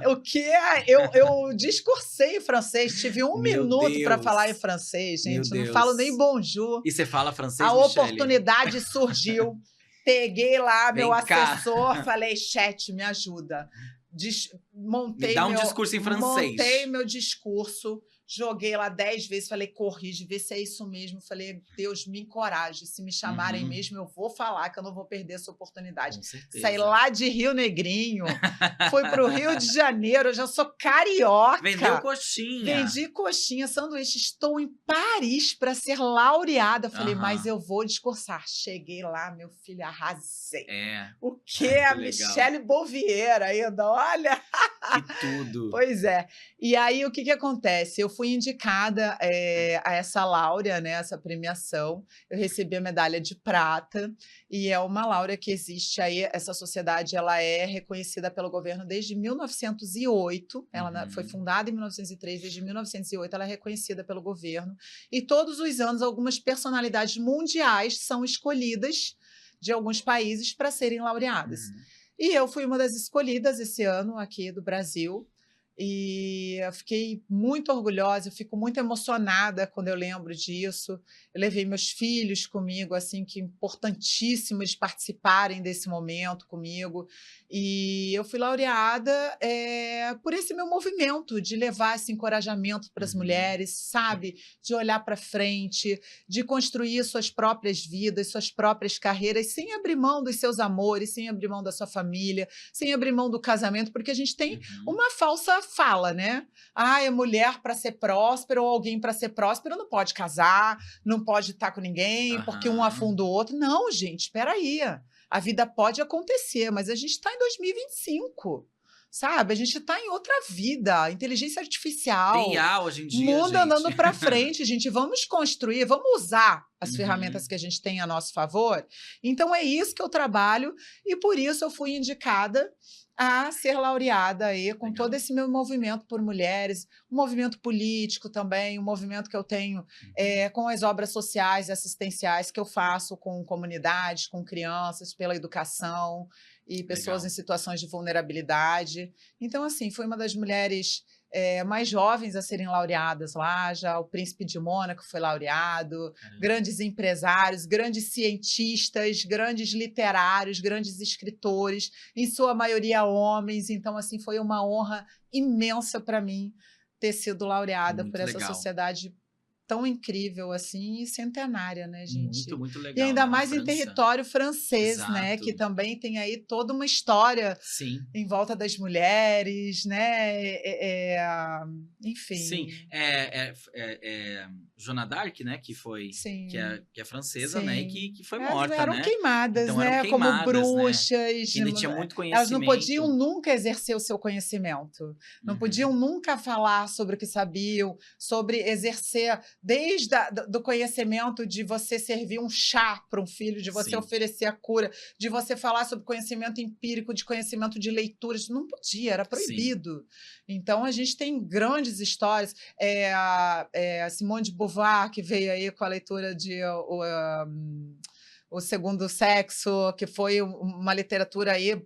O que eu discursei em francês. Tive um minuto para falar em francês, gente. Não falo nem bonjour. E você fala francês, A oportunidade surgiu. Peguei lá meu assessor, falei, chat, me ajuda. Me dá um discurso em francês. Montei meu discurso, joguei lá 10 vezes, falei, corrige, vê se é isso mesmo. Falei, Deus, me encoraje. Se me chamarem mesmo, eu vou falar que eu não vou perder essa oportunidade. Saí lá de Rio Negrinho, fui para o Rio de Janeiro, eu já sou carioca. Vendeu coxinha. Vendi coxinha, sanduíche. Estou em Paris para ser laureada. Falei, mas eu vou discursar. Cheguei lá, meu filho, arrasei. O que a Michelle Bouvier ainda, olha. Que tudo. Pois é. E aí, o que acontece? Eu fui indicada a essa láurea, né, essa premiação. Eu recebi a medalha de prata e é uma láurea que existe aí. Essa sociedade, ela é reconhecida pelo governo desde 1908. Ela foi fundada em 1903, desde 1908 ela é reconhecida pelo governo. E todos os anos, algumas personalidades mundiais são escolhidas de alguns países para serem laureadas. E eu fui uma das escolhidas esse ano aqui do Brasil. E eu fiquei muito orgulhosa, eu fico muito emocionada quando eu lembro disso. Eu levei meus filhos comigo, assim, que importantíssimo eles participarem desse momento comigo. E eu fui laureada por esse meu movimento de levar esse encorajamento para as mulheres, sabe? De olhar para frente, de construir suas próprias vidas, suas próprias carreiras, sem abrir mão dos seus amores, sem abrir mão da sua família, sem abrir mão do casamento, porque a gente tem uma falsa fala, né? Ah, a mulher para ser próspera ou alguém para ser próspero não pode casar, não pode estar com ninguém, porque um afunda o outro. Não, gente, espera aí. A vida pode acontecer, mas a gente está em 2025. Sabe? A gente está em outra vida, inteligência artificial. Tem IA hoje em dia, mundo gente. andando para frente, gente. Vamos construir, vamos usar as ferramentas que a gente tem a nosso favor. Então, é isso que eu trabalho e por isso eu fui indicada a ser laureada aí com todo esse meu movimento por mulheres, um movimento político também, um movimento que eu tenho com as obras sociais e assistenciais que eu faço com comunidades, com crianças, pela educação e pessoas em situações de vulnerabilidade. Então, assim, foi uma das mulheres mais jovens a serem laureadas lá, já o Príncipe de Mônaco foi laureado, grandes empresários, grandes cientistas, grandes literários, grandes escritores, em sua maioria homens. Então, assim, foi uma honra imensa para mim ter sido laureada por essa sociedade tão incrível assim e centenária, né, gente? Muito legal. E ainda mais em território francês, né, que também tem aí toda uma história em volta das mulheres, né? Enfim. Sim, Joana d'Arc, né, que foi que é francesa, né, e que foi morta, eram né? queimadas, então, né, eram queimadas, como bruxas. Né? E ainda tinha muito conhecimento. Elas não podiam nunca exercer o seu conhecimento, não podiam nunca falar sobre o que sabiam, sobre exercer desde do conhecimento de você servir um chá para um filho, de você oferecer a cura, de você falar sobre conhecimento empírico, de conhecimento de leituras, não podia, era proibido. Então, a gente tem grandes histórias. A Simone de Beauvoir, que veio aí com a leitura de O Segundo Sexo, que foi uma literatura aí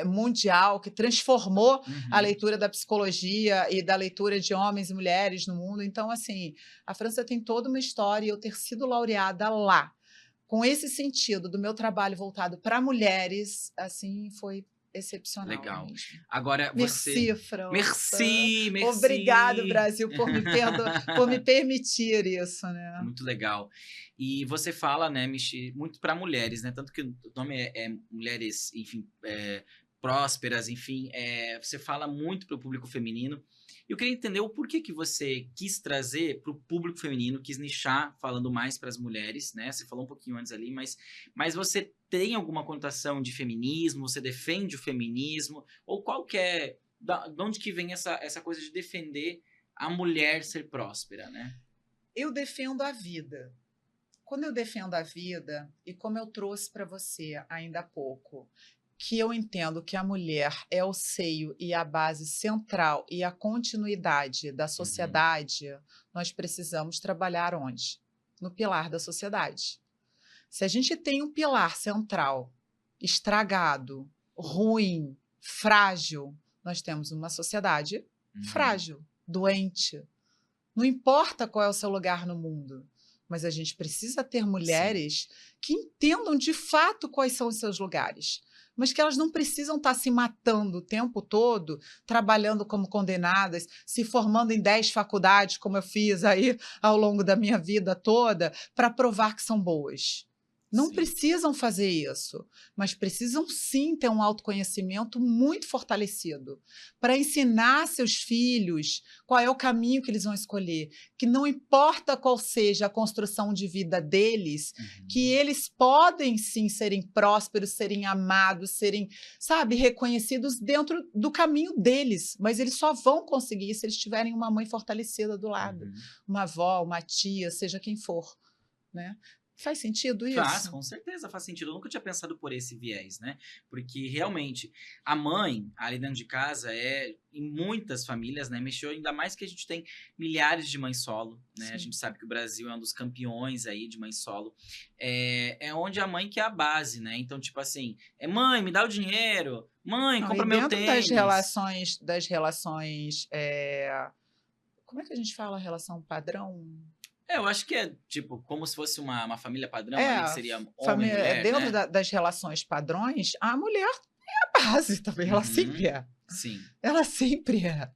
mundial, que transformou a leitura da psicologia e da leitura de homens e mulheres no mundo. Então, assim, a França tem toda uma história e eu ter sido laureada lá, com esse sentido do meu trabalho voltado para mulheres, assim, foi excepcional. Legal. Agora Merci, França. Merci. Obrigado, Brasil, por me permitir isso, né? Muito legal. E você fala, né, Michi, muito para mulheres, né? Tanto que o nome é Mulheres, enfim, prósperas, enfim. Você fala muito para o público feminino. Eu queria entender o porquê que você quis trazer para o público feminino, quis nichar falando mais para as mulheres, né? Você falou um pouquinho antes ali, mas você tem alguma conotação de feminismo? Você defende o feminismo? Ou qual que é... De onde que vem essa coisa de defender a mulher ser próspera, né? Eu defendo a vida. Quando eu defendo a vida, e como eu trouxe para você ainda há pouco, que eu entendo que a mulher é o seio e a base central e a continuidade da sociedade, nós precisamos trabalhar onde? No pilar da sociedade. Se a gente tem um pilar central estragado, ruim, frágil, nós temos uma sociedade frágil, doente. Não importa qual é o seu lugar no mundo, mas a gente precisa ter mulheres que entendam de fato quais são os seus lugares, mas que elas não precisam estar se matando o tempo todo, trabalhando como condenadas, se formando em 10 faculdades, como eu fiz aí ao longo da minha vida toda, para provar que são boas. Não precisam fazer isso, mas precisam sim ter um autoconhecimento muito fortalecido para ensinar seus filhos qual é o caminho que eles vão escolher, que não importa qual seja a construção de vida deles, que eles podem sim serem prósperos, serem amados, serem, sabe, reconhecidos dentro do caminho deles, mas eles só vão conseguir se eles tiverem uma mãe fortalecida do lado, uma avó, uma tia, seja quem for, né? Faz sentido isso? Faz, com certeza faz sentido. Eu nunca tinha pensado por esse viés, né? Porque, realmente, a mãe, ali dentro de casa, em muitas famílias, né? Mexeu, ainda mais que a gente tem milhares de mães solo, né? Sim. A gente sabe que o Brasil é um dos campeões aí de mães solo. É onde a mãe que é a base, né? Então, tipo assim, mãe, me dá o dinheiro. Mãe, compra meu tênis. Das relações como é que a gente fala relação padrão? Eu acho que é, tipo, como se fosse uma família padrão, ali, que seria homem e mulher, dentro né? das relações padrões, a mulher é a base também, ela sempre é. Sim. Ela sempre é.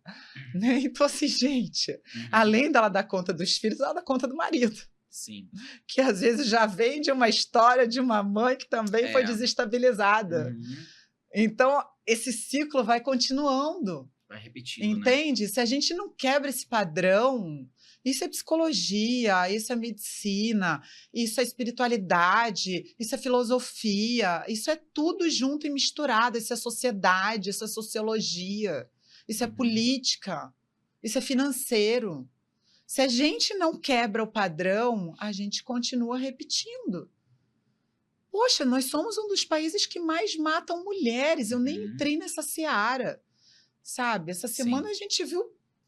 Né? Então, assim, gente, além dela dar conta dos filhos, ela dá conta do marido. Sim. Que, às vezes, já vem de uma história de uma mãe que também foi desestabilizada. Então, esse ciclo vai continuando. Vai repetindo, né? Entende? Se a gente não quebra esse padrão, isso é psicologia, isso é medicina, isso é espiritualidade, isso é filosofia, isso é tudo junto e misturado, isso é sociedade, isso é sociologia, isso é política, isso é financeiro. Se a gente não quebra o padrão, a gente continua repetindo. Poxa, nós somos um dos países que mais matam mulheres, eu nem entrei nessa seara. Sabe? Essa semana a gente viu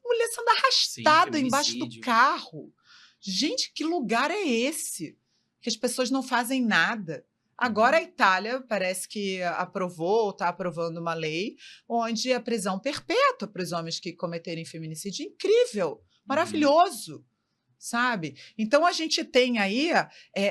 mulher sendo arrastada embaixo do carro. Gente, que lugar é esse? Que as pessoas não fazem nada. Agora a Itália parece que aprovou, está aprovando uma lei onde a prisão perpétua para os homens que cometerem feminicídio. Incrível, maravilhoso. Sabe? Então a gente tem aí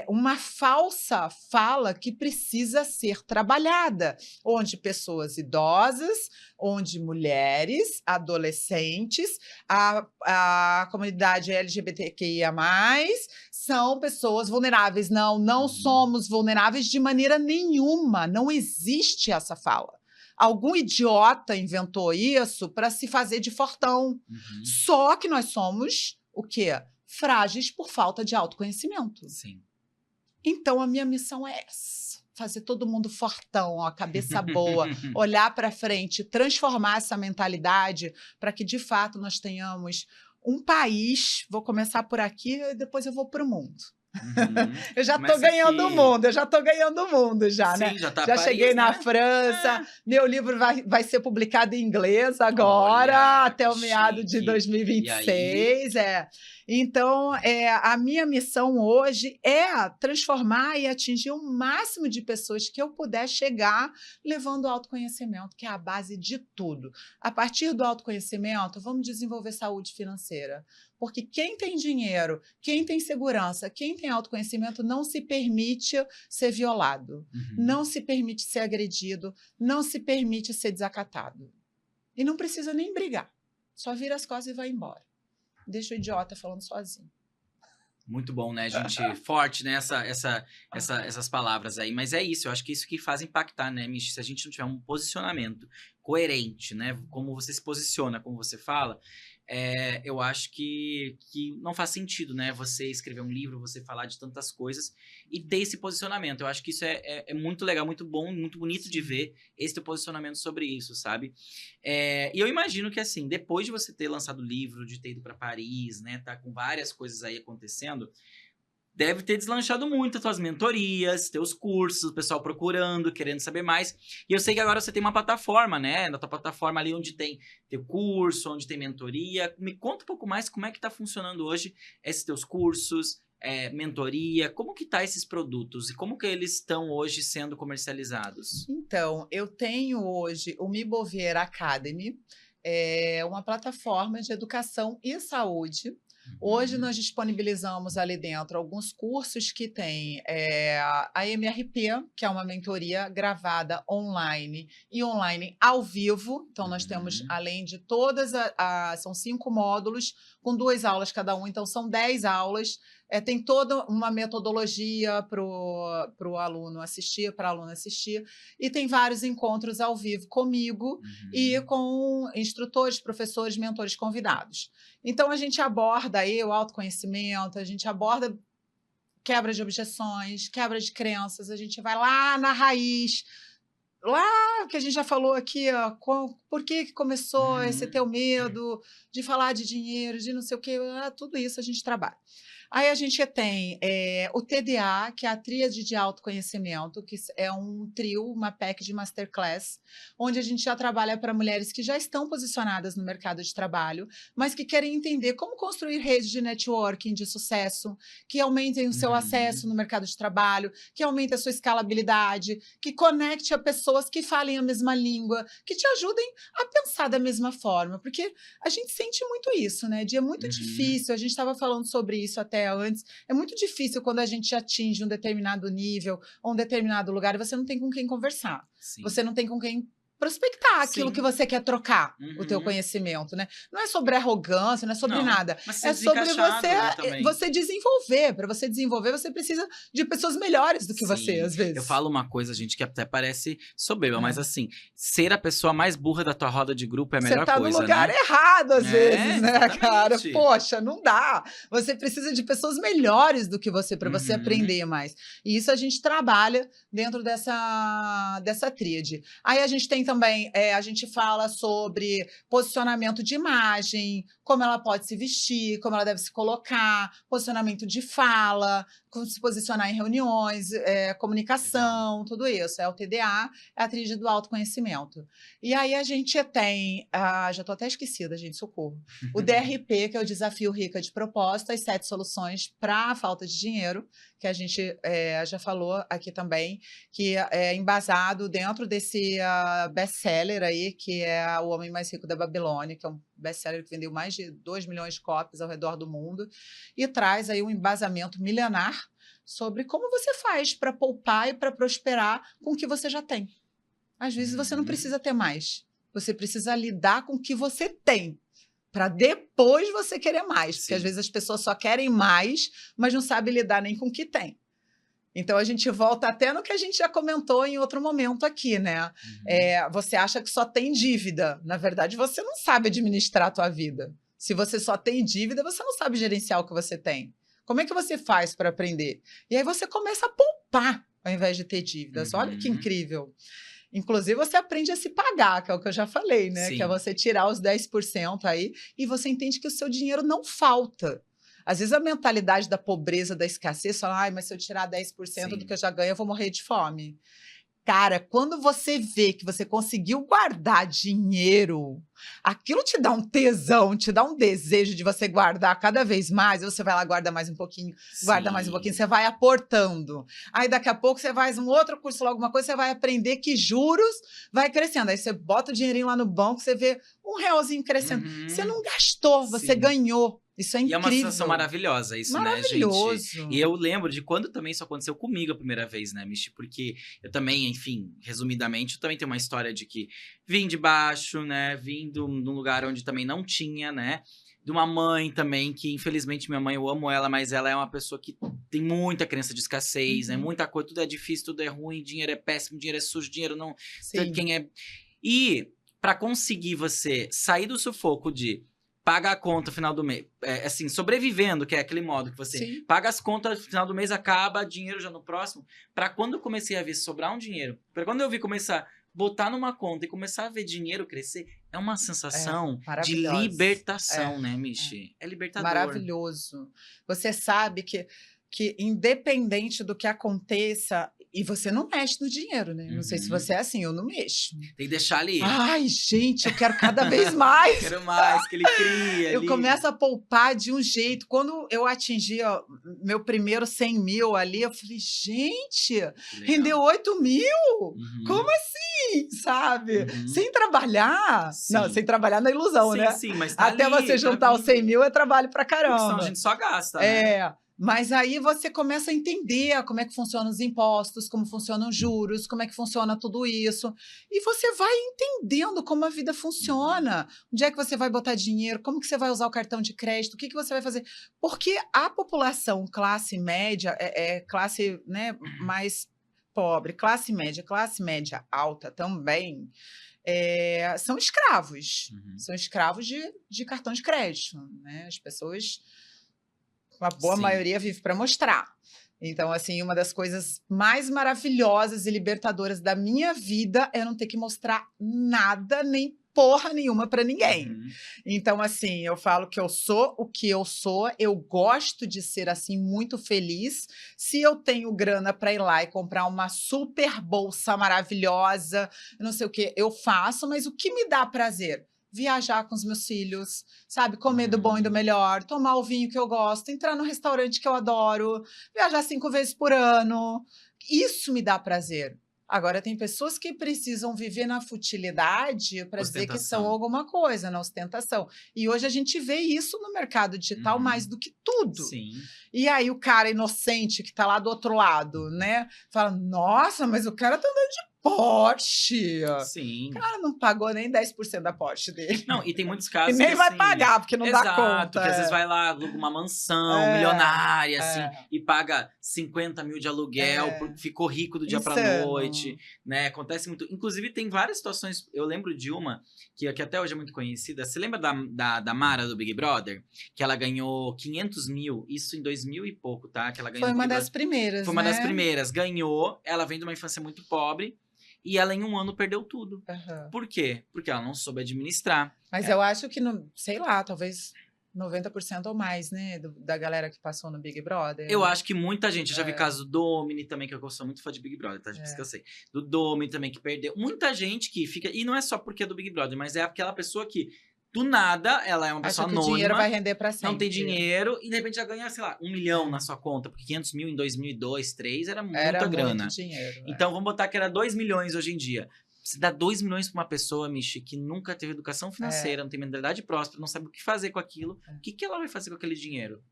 uma falsa fala que precisa ser trabalhada, onde pessoas idosas, onde mulheres, adolescentes, a comunidade LGBTQIA+, são pessoas vulneráveis. Não somos vulneráveis de maneira nenhuma, não existe essa fala. Algum idiota inventou isso para se fazer de fortão. Só que nós somos o quê? Frágeis por falta de autoconhecimento. Sim. Então, a minha missão é essa. Fazer todo mundo fortão, ó, cabeça boa, olhar para frente, transformar essa mentalidade para que, de fato, nós tenhamos um país. Vou começar por aqui e depois eu vou para o mundo. Eu já estou ganhando o mundo, Sim, né? Já cheguei na França, meu livro vai ser publicado em inglês agora, até o meado de 2026. Então, a minha missão hoje é transformar e atingir o máximo de pessoas que eu puder chegar, levando o autoconhecimento, que é a base de tudo. A partir do autoconhecimento, vamos desenvolver saúde financeira. Porque quem tem dinheiro, quem tem segurança, quem tem autoconhecimento não se permite ser violado, não se permite ser agredido, não se permite ser desacatado. E não precisa nem brigar. Só vira as costas e vai embora. Deixa o idiota falando sozinho. Muito bom, né, gente? Forte, né, essas palavras aí. Mas é isso, eu acho que isso que faz impactar, né, Michi? Se a gente não tiver um posicionamento coerente, né, como você se posiciona, como você fala, eu acho que não faz sentido, né, você escrever um livro, você falar de tantas coisas e ter esse posicionamento. Eu acho que isso é muito legal, muito bom, muito bonito de ver esse teu posicionamento sobre isso, sabe? E eu imagino que, assim, depois de você ter lançado o livro, de ter ido para Paris, né, tá com várias coisas aí acontecendo, deve ter deslanchado muito as tuas mentorias, teus cursos, o pessoal procurando, querendo saber mais. E eu sei que agora você tem uma plataforma, né? Na tua plataforma ali onde tem teu curso, onde tem mentoria. Me conta um pouco mais como é que tá funcionando hoje esses teus cursos, mentoria, como que tá esses produtos e como que eles estão hoje sendo comercializados? Então, eu tenho hoje o Mibovier Academy, uma plataforma de educação e saúde. Hoje nós disponibilizamos ali dentro alguns cursos que tem a MRP, que é uma mentoria gravada online e online ao vivo. Então, nós temos, além de todas, são 5 módulos, com 2 aulas cada um, então são 10 aulas. Tem toda uma metodologia para o aluno assistir, para a aluna assistir, e tem vários encontros ao vivo comigo e com instrutores, professores, mentores convidados. Então, a gente aborda aí o autoconhecimento, a gente aborda quebra de objeções, quebra de crenças, a gente vai lá na raiz, lá que a gente já falou aqui, ó, por que começou esse teu medo de falar de dinheiro, de não sei o quê, tudo isso a gente trabalha. Aí a gente tem o TDA, que é a Tríade de Autoconhecimento, que é um trio, uma pack de masterclass, onde a gente já trabalha para mulheres que já estão posicionadas no mercado de trabalho, mas que querem entender como construir redes de networking de sucesso, que aumentem o seu acesso no mercado de trabalho, que aumentem a sua escalabilidade, que conecte a pessoas que falem a mesma língua, que te ajudem a pensar da mesma forma, porque a gente sente muito isso, né? É muito difícil, a gente estava falando sobre isso até antes, é muito difícil quando a gente atinge um determinado nível ou um determinado lugar e você não tem com quem conversar. Sim. Você não tem com quem prospectar aquilo Sim. que você quer trocar, o teu Uhum. conhecimento, né? Não é sobre arrogância, não é sobre Não, nada. mas ser É sobre desencaixado ali também. você desenvolver. Para você desenvolver, você precisa de pessoas melhores do que você, Sim. às vezes. Eu falo uma coisa, gente, que até parece soberba, É. mas assim, ser a pessoa mais burra da tua roda de grupo é a Você melhor tá coisa, no lugar né? errado, às vezes, né, cara? Exatamente. Poxa, não dá. Você precisa de pessoas melhores do que você para você Uhum. aprender mais. E isso a gente trabalha dentro dessa tríade. Aí a gente tem também, a gente fala sobre posicionamento de imagem, como ela pode se vestir, como ela deve se colocar, posicionamento de fala, como se posicionar em reuniões, comunicação, tudo isso. É o TDA, é a tríade do autoconhecimento. E aí a gente tem, já estou até esquecida, gente, socorro. O DRP, que é o Desafio Rica de Propósito, as 7 soluções para a falta de dinheiro, que a gente já falou aqui também, que é embasado dentro desse best-seller aí, que é O Homem Mais Rico da Babilônia, que é um best-seller que vendeu mais de 2 milhões de cópias ao redor do mundo, e traz aí um embasamento milenar sobre como você faz para poupar e para prosperar com o que você já tem. Às vezes você não precisa ter mais. Você precisa lidar com o que você tem, para depois você querer mais. Porque às vezes as pessoas só querem mais, mas não sabem lidar nem com o que tem. Então a gente volta até no que a gente já comentou em outro momento aqui, né? Você acha que só tem dívida. Na verdade, você não sabe administrar a tua vida. Se você só tem dívida, você não sabe gerenciar o que você tem. Como é que você faz para aprender? E aí você começa a poupar ao invés de ter dívidas. Olha que incrível. Inclusive, você aprende a se pagar, que é o que eu já falei, né? Sim. Que é você tirar os 10% aí e você entende que o seu dinheiro não falta. Às vezes a mentalidade da pobreza, da escassez, fala, ai, mas se eu tirar 10% do que eu já ganho, eu vou morrer de fome. Cara, quando você vê que você conseguiu guardar dinheiro, aquilo te dá um tesão, te dá um desejo de você guardar cada vez mais. Aí você vai lá, guarda mais um pouquinho, guarda mais um pouquinho, você vai aportando. Aí daqui a pouco você faz um outro curso, alguma coisa, você vai aprender que juros vai crescendo. Aí você bota o dinheirinho lá no banco, você vê um realzinho crescendo. Você não gastou, você ganhou. Isso é incrível. E é uma sensação maravilhosa isso, né, gente? Maravilhoso. E eu lembro de quando também isso aconteceu comigo a primeira vez, né, Michi? Porque eu também, enfim, resumidamente, eu também tenho uma história de que vim de baixo, né? Vim de um lugar onde também não tinha, né? De uma mãe também, que infelizmente minha mãe, eu amo ela, mas ela é uma pessoa que tem muita crença de escassez, né? Muita coisa, tudo é difícil, tudo é ruim, dinheiro é péssimo, dinheiro é sujo, dinheiro não... Sim. Quem é... E para conseguir você sair do sufoco de paga a conta no final do mês. Assim, sobrevivendo, que é aquele modo que você paga as contas no final do mês, acaba, dinheiro já no próximo. Para quando eu comecei a ver sobrar um dinheiro, para quando eu vi começar a botar numa conta e começar a ver dinheiro crescer, é uma sensação de libertação, né, Michi? É libertador. Maravilhoso. Você sabe que independente do que aconteça, e você não mexe no dinheiro, né? Não sei se você é assim, eu não mexo. Tem que deixar ali. Ai, gente, eu quero cada vez mais. Quero mais, que ele cria Eu ali. começo a poupar de um jeito. Quando eu atingi meu primeiro 100 mil ali, eu falei, gente, rendeu 8 mil? Como assim, sabe? Sem trabalhar. Não, sem trabalhar na ilusão, né? Sim, mas tá até ali, você juntar os 100 mil é trabalho pra caramba. Porque senão a gente só gasta, né? Mas aí você começa a entender como é que funcionam os impostos, como funcionam os juros, como é que funciona tudo isso. E você vai entendendo como a vida funciona. Onde é que você vai botar dinheiro, como que você vai usar o cartão de crédito, o que você vai fazer. Porque a população classe média, classe, né, mais pobre, classe média alta também, são escravos. São escravos de cartão de crédito. Né? As pessoas... A boa maioria vive para mostrar. Então, assim, uma das coisas mais maravilhosas e libertadoras da minha vida é não ter que mostrar nada, nem porra nenhuma para ninguém. Então, assim, eu falo que eu sou o que eu sou, eu gosto de ser, assim, muito feliz. Se eu tenho grana para ir lá e comprar uma super bolsa maravilhosa, não sei o quê, eu faço, mas o que me dá prazer? Viajar com os meus filhos, sabe? Comer do bom e do melhor, tomar o vinho que eu gosto, entrar no restaurante que eu adoro, viajar 5 vezes por ano. Isso me dá prazer. Agora, tem pessoas que precisam viver na futilidade para dizer que são alguma coisa, na ostentação. E hoje a gente vê isso no mercado digital mais do que tudo. Sim. E aí o cara inocente que está lá do outro lado, né? Fala, nossa, mas o cara tá andando de Porsche. Sim. Cara, não pagou nem 10% da Porsche dele. Não, e tem muitos E casos nem que, vai assim, pagar, porque não dá exato, conta. que às vezes vai lá, aluga uma mansão É, milionária, assim, é, e paga 50 mil de aluguel, é. ficou rico do dia pra noite, Insano. né? Acontece muito. Inclusive, tem várias situações. Eu lembro de uma que até hoje é muito conhecida. Você lembra da Mara do Big Brother? Que ela ganhou 500 mil, isso em 2000 e pouco, tá? Que ela ganhou Foi no uma Big das Brother. primeiras, Foi uma das né? primeiras. Ganhou, ela vem de uma infância muito pobre e ela em um ano perdeu tudo. Uhum. Por quê? Porque ela não soube administrar. Mas eu acho que, sei lá, talvez 90% ou mais, né? Da galera que passou no Big Brother. Eu acho que muita gente, eu já vi É. caso do Domini também, que eu sou muito fã de Big Brother, tá? Por isso que eu sei. Do Domini também, que perdeu. Muita gente que fica. E não é só porque é do Big Brother, mas é aquela pessoa que, do nada, ela é uma pessoa Acho que o dinheiro vai anônima, render pra sempre. não tem dinheiro, e de repente já ganha, sei lá, 1 milhão É. na sua conta. Porque 500 mil em 2002, 2003 era muita Era grana. muito dinheiro. Então vamos botar que era 2 milhões hoje em dia. Você dá 2 milhões pra uma pessoa, Michi, que nunca teve educação financeira, não tem mentalidade próspera, não sabe o que fazer com aquilo. O que ela vai fazer com aquele dinheiro?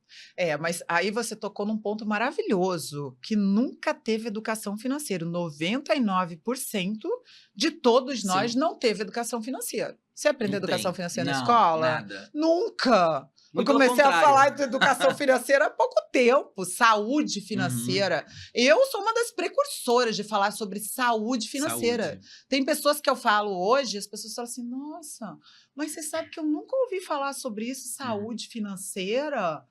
Mas aí você tocou num ponto maravilhoso, que nunca teve educação financeira. 99% de todos nós Sim. não teve educação financeira. Você aprendeu Não educação tem. financeira na Não, escola? nada. Nunca! Eu Muito pelo comecei a contrário. falar de educação financeira há pouco tempo, saúde Uhum. financeira. Eu sou uma das precursoras de falar sobre saúde financeira. Saúde. Tem pessoas que eu falo hoje, as pessoas falam assim, nossa, mas você sabe que eu nunca ouvi falar sobre isso, saúde financeira?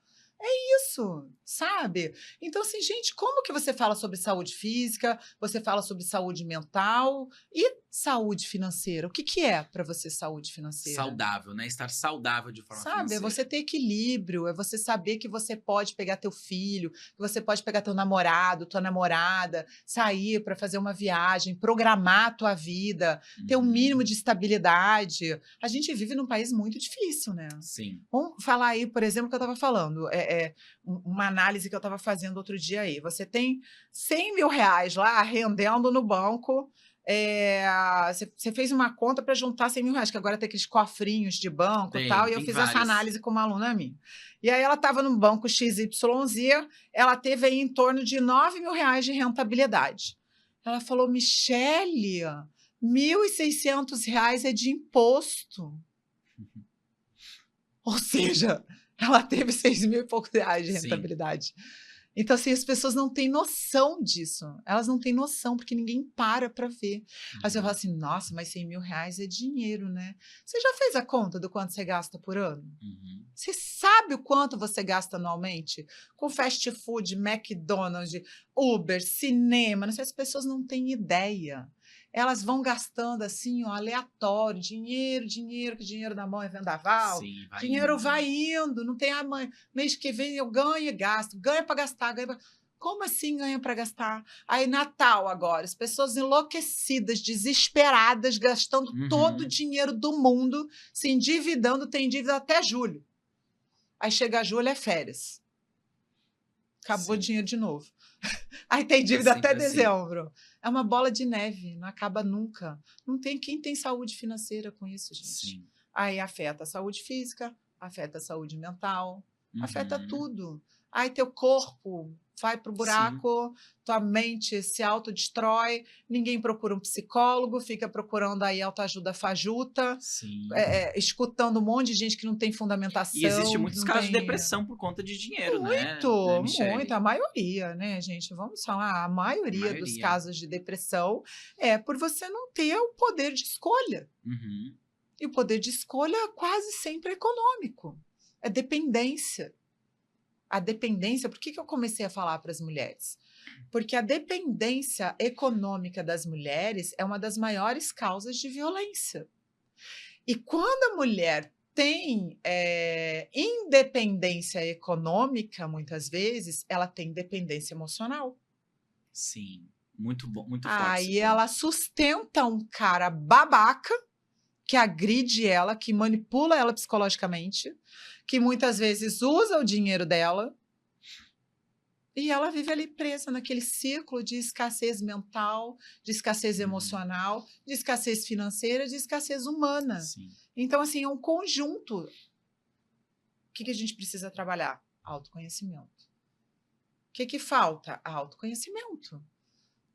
É isso, sabe? Então, assim, gente, como que você fala sobre saúde física, você fala sobre saúde mental e saúde financeira? O que que é para você saúde financeira? Saudável, né? Estar saudável de forma Sabe, é financeira. você ter equilíbrio, é você saber que você pode pegar teu filho, que você pode pegar teu namorado, tua namorada, sair para fazer uma viagem, programar a tua vida, ter um mínimo de estabilidade. A gente vive num país muito difícil, né? Sim. Vamos falar aí, por exemplo, que eu estava falando, uma análise que eu estava fazendo outro dia aí. Você tem 100 mil reais lá rendendo no banco, você fez uma conta para juntar 100 mil reais, que agora tem aqueles cofrinhos de banco e tal, e eu fiz essa análise com uma aluna minha. E aí ela estava no banco XYZ, ela teve aí em torno de 9 mil reais de rentabilidade. Ela falou, Michele, R$ 1.600 é de imposto. Ou seja, ela teve 6 mil e poucos reais de rentabilidade. Então, assim, as pessoas não têm noção disso. Elas não têm noção, porque ninguém para ver. Aí você fala assim, nossa, mas 100 mil reais é dinheiro, né? Você já fez a conta do quanto você gasta por ano? Você sabe o quanto você gasta anualmente? Com fast food, McDonald's, Uber, cinema, não sei, as pessoas não têm ideia. Elas vão gastando assim, ó, aleatório, dinheiro, que dinheiro na mão é vendaval. Sim, vai dinheiro indo. vai indo, não tem mês que vem eu ganho e gasto, ganho para gastar, Como assim ganha para gastar? Aí Natal agora, as pessoas enlouquecidas, desesperadas, gastando todo o dinheiro do mundo, se endividando, tem dívida até julho. Aí chega julho, é férias. Acabou o dinheiro de novo. Aí tem dívida até dezembro. É uma bola de neve, não acaba nunca. Não tem quem tem saúde financeira com isso, gente. Sim. Aí afeta a saúde física, afeta a saúde mental, afeta tudo. Aí teu corpo vai pro buraco, tua mente se autodestrói, ninguém procura um psicólogo, fica procurando aí autoajuda fajuta, escutando um monte de gente que não tem fundamentação. E existe muitos casos de depressão por conta de dinheiro, né? Muito, a maioria, né, gente? Vamos falar, a maioria dos casos de depressão é por você não ter o poder de escolha. E o poder de escolha quase sempre é econômico. É dependência. A dependência, por que eu comecei a falar para as mulheres? Porque a dependência econômica das mulheres é uma das maiores causas de violência. E quando a mulher tem independência econômica, muitas vezes, ela tem dependência emocional. Sim, muito bom, muito forte. Aí ela sustenta um cara babaca, que agride ela, que manipula ela psicologicamente, que muitas vezes usa o dinheiro dela, e ela vive ali presa naquele ciclo de escassez mental, de escassez emocional, de escassez financeira, de escassez humana. Então, assim, é um conjunto. O que a gente precisa trabalhar? Autoconhecimento. O que falta? Autoconhecimento.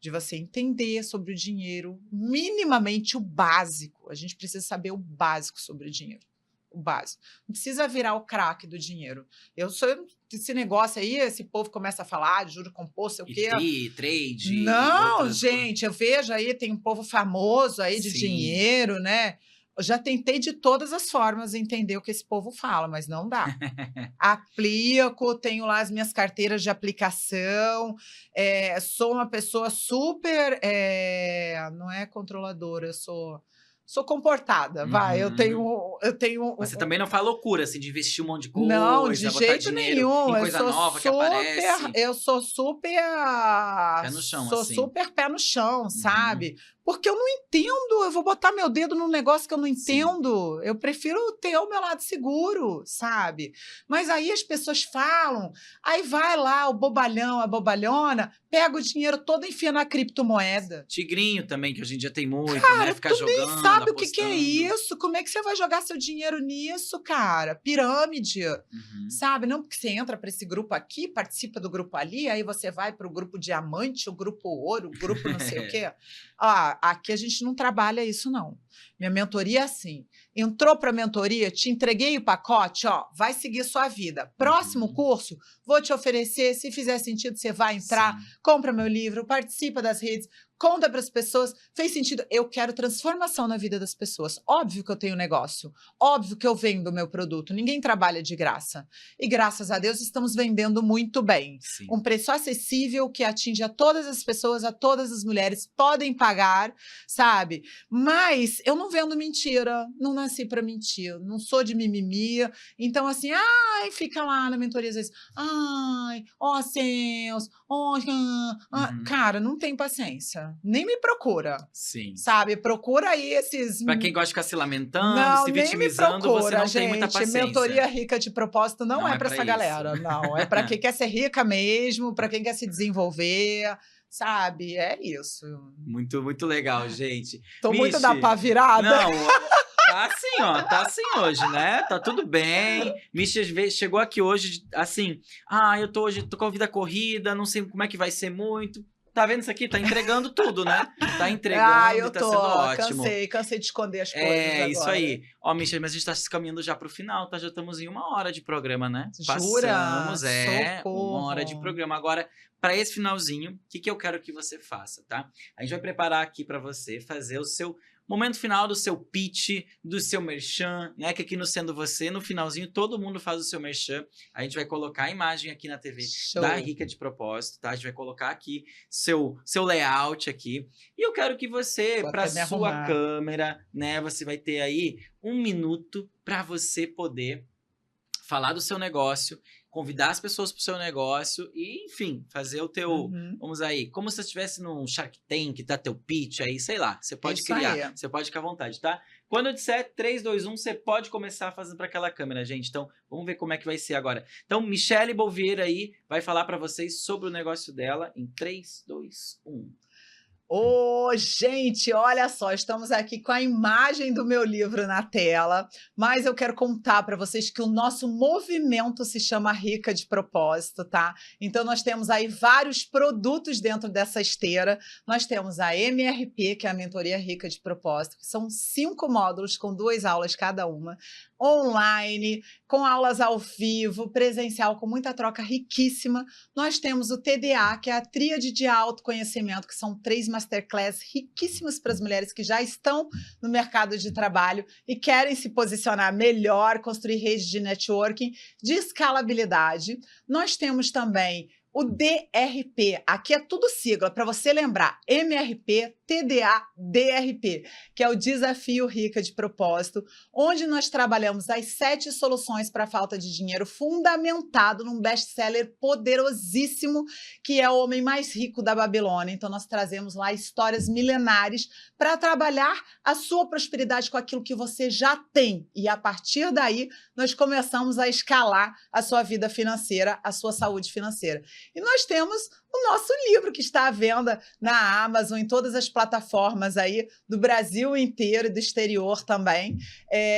de você entender sobre o dinheiro, minimamente o básico. A gente precisa saber o básico sobre o dinheiro. O básico. Não precisa virar o craque do dinheiro. Esse negócio aí, esse povo começa a falar de juro composto, sei o quê. E trade. Não, gente, eu vejo aí, tem um povo famoso aí de Sim. dinheiro, né? Eu já tentei de todas as formas entender o que esse povo fala, mas não dá. Aplico, tenho lá as minhas carteiras de aplicação, sou uma pessoa super, não é controladora, eu sou comportada, vai. Eu tenho. Você também não faz loucura, assim, de investir um monte de coisa, Não, de botar jeito dinheiro nenhum. em coisa nova que aparece. Eu sou super. Pé no chão, Sou assim. super pé no chão, sabe? Porque eu não entendo. Eu vou botar meu dedo num negócio que eu não entendo. Eu prefiro ter o meu lado seguro, sabe? Mas aí as pessoas falam, aí vai lá o bobalhão, a bobalhona, pega o dinheiro todo e enfia na criptomoeda. Tigrinho também, que hoje em dia tem muito, Cara, né? Ficar tu jogando, nem sabe o que é apostando. isso. Como é que você vai jogar seu dinheiro nisso, cara? Pirâmide, sabe? Não, porque você entra para esse grupo aqui, participa do grupo ali, aí você vai para o grupo diamante, o grupo ouro, o grupo não sei o quê. Aqui a gente não trabalha isso, não. Minha mentoria é assim. Entrou para a mentoria, te entreguei o pacote, vai seguir sua vida. Próximo curso, vou te oferecer, se fizer sentido, você vai entrar, compra meu livro, participa das redes, conta para as pessoas, fez sentido. Eu quero transformação na vida das pessoas. Óbvio que eu tenho negócio, óbvio que eu vendo o meu produto. Ninguém trabalha de graça. E graças a Deus estamos vendendo muito bem. Sim. Um preço acessível que atinge a todas as pessoas, a todas as mulheres, podem pagar, sabe? Mas eu não vendo mentira, não nasci para mentir, não sou de mimimi. Então, assim, fica lá na mentoria às vezes, céus, cara, não tem paciência. Nem me procura. Sim. Sabe? Procura aí esses. Pra quem gosta de ficar se lamentando, se vitimizando, procura, você não gente. tem muita paciência. Mentoria rica de propósito não é pra essa isso. galera. Não. É pra quem quer ser rica mesmo, pra quem quer se desenvolver. Sabe? É isso. Muito, muito legal, gente. Tô muito da pá virada. Não, tá assim hoje, né? Tá tudo bem. Misha chegou aqui hoje, assim, eu tô com a vida corrida, não sei como é que vai ser muito. Tá vendo isso aqui? Tá entregando tudo, né? Tá entregando e tá sendo ótimo. Cansei de esconder as coisas agora. Isso aí. Misha, mas a gente tá se caminhando já pro final, tá? Já estamos em 1 hora de programa, né? Jura? Passamos, Socorro. 1 hora de programa. Agora, para esse finalzinho, o que eu quero que você faça, tá? A gente vai preparar aqui para você fazer o seu momento final do seu pitch, do seu merchan, né? Que aqui no Sendo Você, no finalzinho, todo mundo faz o seu merchan. A gente vai colocar a imagem aqui na TV da Rica de Propósito, tá? A gente vai colocar aqui seu layout aqui. E eu quero que você, para sua câmera, né? Você vai ter aí 1 minuto para você poder falar do seu negócio, convidar as pessoas para o seu negócio e, enfim, fazer o teu, vamos aí, como se você estivesse num Shark Tank, tá teu pitch aí, sei lá, você pode criar, você pode ficar à vontade, tá? Quando eu disser 3, 2, 1, você pode começar fazendo para aquela câmera, gente. Então, vamos ver como é que vai ser agora. Então, Michelle Bolvieira aí vai falar para vocês sobre o negócio dela em 3, 2, 1. Gente, olha só, estamos aqui com a imagem do meu livro na tela, mas eu quero contar para vocês que o nosso movimento se chama Rica de Propósito, tá? Então, nós temos aí vários produtos dentro dessa esteira. Nós temos a MRP, que é a Mentoria Rica de Propósito, que são 5 módulos com 2 aulas cada uma, online, com aulas ao vivo, presencial, com muita troca riquíssima. Nós temos o TDA, que é a Tríade de Autoconhecimento, que são 3 masterclass riquíssimas para as mulheres que já estão no mercado de trabalho e querem se posicionar melhor, construir redes de networking, de escalabilidade. Nós temos também o DRP, aqui é tudo sigla, para você lembrar, MRP, TDA, DRP, que é o Desafio Rica de Propósito, onde nós trabalhamos as 7 soluções para a falta de dinheiro, fundamentado num best-seller poderosíssimo, que é O Homem Mais Rico da Babilônia. Então, nós trazemos lá histórias milenares para trabalhar a sua prosperidade com aquilo que você já tem. E, a partir daí, nós começamos a escalar a sua vida financeira, a sua saúde financeira. E nós temos o nosso livro, que está à venda na Amazon, em todas as plataformas aí do Brasil inteiro e do exterior também,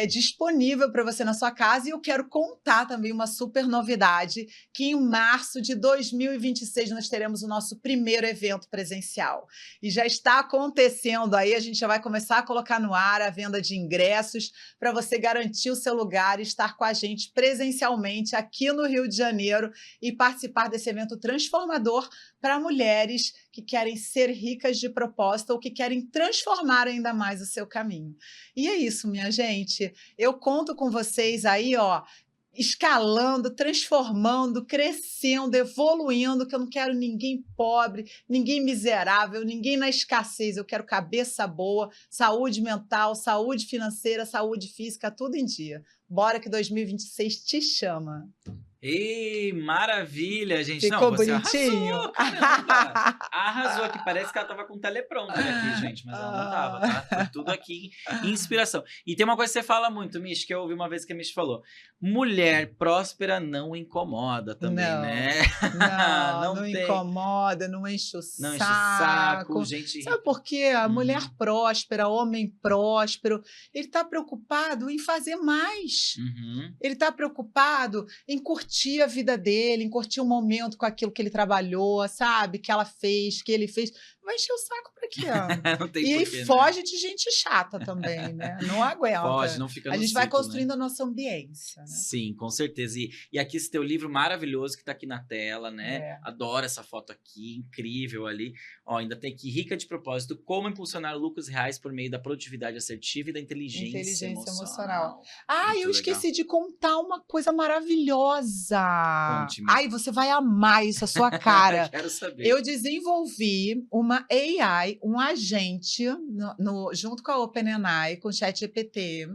disponível para você na sua casa. E eu quero contar também uma super novidade, que em março de 2026 nós teremos o nosso primeiro evento presencial. E já está acontecendo aí, a gente já vai começar a colocar no ar a venda de ingressos para você garantir o seu lugar e estar com a gente presencialmente aqui no Rio de Janeiro e participar desse evento transformador para mulheres que querem ser ricas de propósito ou que querem transformar ainda mais o seu caminho. E é isso, minha gente. Eu conto com vocês aí, ó, escalando, transformando, crescendo, evoluindo, que eu não quero ninguém pobre, ninguém miserável, ninguém na escassez. Eu quero cabeça boa, saúde mental, saúde financeira, saúde física, tudo em dia. Bora que 2026 te chama. Ei, maravilha, gente. Ficou não, você bonitinho? arrasou, caramba. Arrasou aqui. Parece que ela tava com um teleprompter aqui, gente. Mas ela não tava, tá? Foi tudo aqui em inspiração. E tem uma coisa que você fala muito, Mish, que eu ouvi uma vez que a Mish falou. Mulher próspera não incomoda também, Não, né? não incomoda, não enche o saco. Não enche o saco, gente. Sabe por quê? A mulher próspera, homem próspero, ele está preocupado em fazer mais. Ele está preocupado em curtir a vida dele, em curtir o momento com aquilo que ele trabalhou, sabe? Que ela fez, que ele fez. Vai encher o saco pra quê? Não tem E porquê, foge de gente chata também, né? Não aguenta. Foge, não fica no A gente vai ciclo, construindo né? a nossa ambiência. Né? Sim, com certeza. E aqui esse teu livro maravilhoso que tá aqui na tela, né? Adoro essa foto aqui, incrível ali. Ó, ainda tem aqui, rica de propósito, como impulsionar lucros reais por meio da produtividade assertiva e da inteligência emocional. Ah, eu esqueci de contar uma coisa maravilhosa. Conte-me. Ai, você vai amar isso, a sua cara. Quero saber. Eu desenvolvi uma AI, um agente, junto com a OpenAI, com o ChatGPT,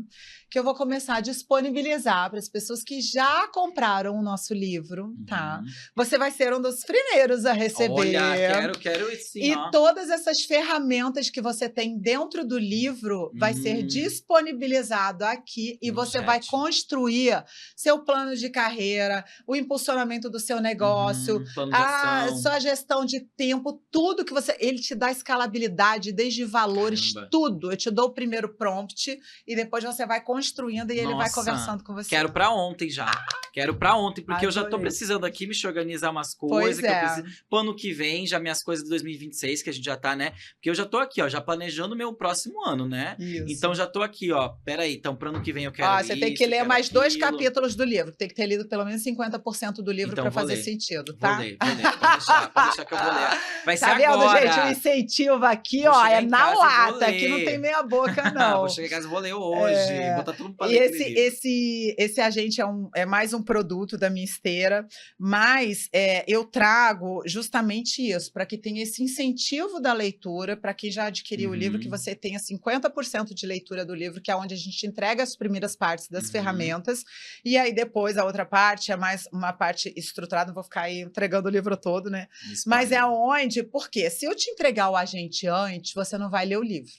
que eu vou começar a disponibilizar para as pessoas que já compraram o nosso livro, tá? Você vai ser um dos primeiros a receber. Olha, quero sim, E ó. todas essas ferramentas que você tem dentro do livro vai ser disponibilizado aqui e você vai construir seu plano de carreira, o impulsionamento do seu negócio, a sua gestão de tempo, tudo que você... Ele te dá escalabilidade, desde valores, tudo. Eu te dou o primeiro prompt e depois você vai construindo e ele vai conversando com você. Quero pra ontem já. Quero pra ontem, porque eu já tô precisando aqui me organizar umas coisas. Que eu preciso. Pro ano que vem, já minhas coisas de 2026, que a gente já tá, né? Porque eu já tô aqui, ó, já planejando o meu próximo ano, né? Isso. Então já tô aqui, ó. Peraí, então pro ano que vem eu quero você tem que ler mais 2 capítulos do livro. Tem que ter lido pelo menos 50% do livro pra fazer sentido, tá? Vou ler. Pode deixar que eu vou ler. Vai ser vendo, agora. Gente? O incentivo aqui, ó, é na lata. Aqui não tem meia boca, não. Vou chegar em casa e vou ler hoje. Botar tudo pra ler. E esse agente é mais um produto da minha esteira, mas eu trago justamente isso, para que tenha esse incentivo da leitura, para quem já adquiriu o livro, que você tenha 50% de leitura do livro, que é onde a gente entrega as primeiras partes das ferramentas, e aí depois a outra parte é mais uma parte estruturada, não vou ficar aí entregando o livro todo, né? Mas é onde, porque se eu te entregar o agente antes, você não vai ler o livro.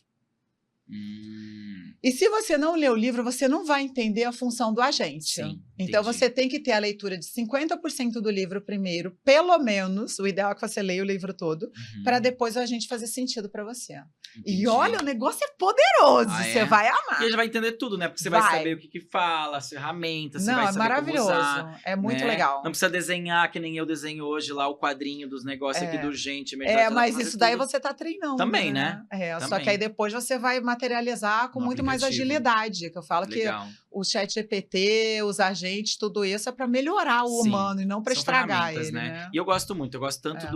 E se você não ler o livro, você não vai entender a função do agente. Sim, então, você tem que ter a leitura de 50% do livro primeiro, pelo menos. O ideal é que você leia o livro todo, para depois o agente fazer sentido para você. Entendi. E olha, o negócio é poderoso, você vai amar. E ele vai entender tudo, né? Porque você vai saber o que fala, as ferramentas, você vai saber maravilhoso. Como usar. É muito legal. Não precisa desenhar, que nem eu desenho hoje lá, o quadrinho dos negócios aqui do urgente. Mas isso daí você tá treinando. Também, né? Só que aí depois você vai materializar com muito mais agilidade, que eu falo que o ChatGPT, os agentes, tudo isso é para melhorar o humano e não para estragar ele, né? E eu gosto muito, eu gosto tanto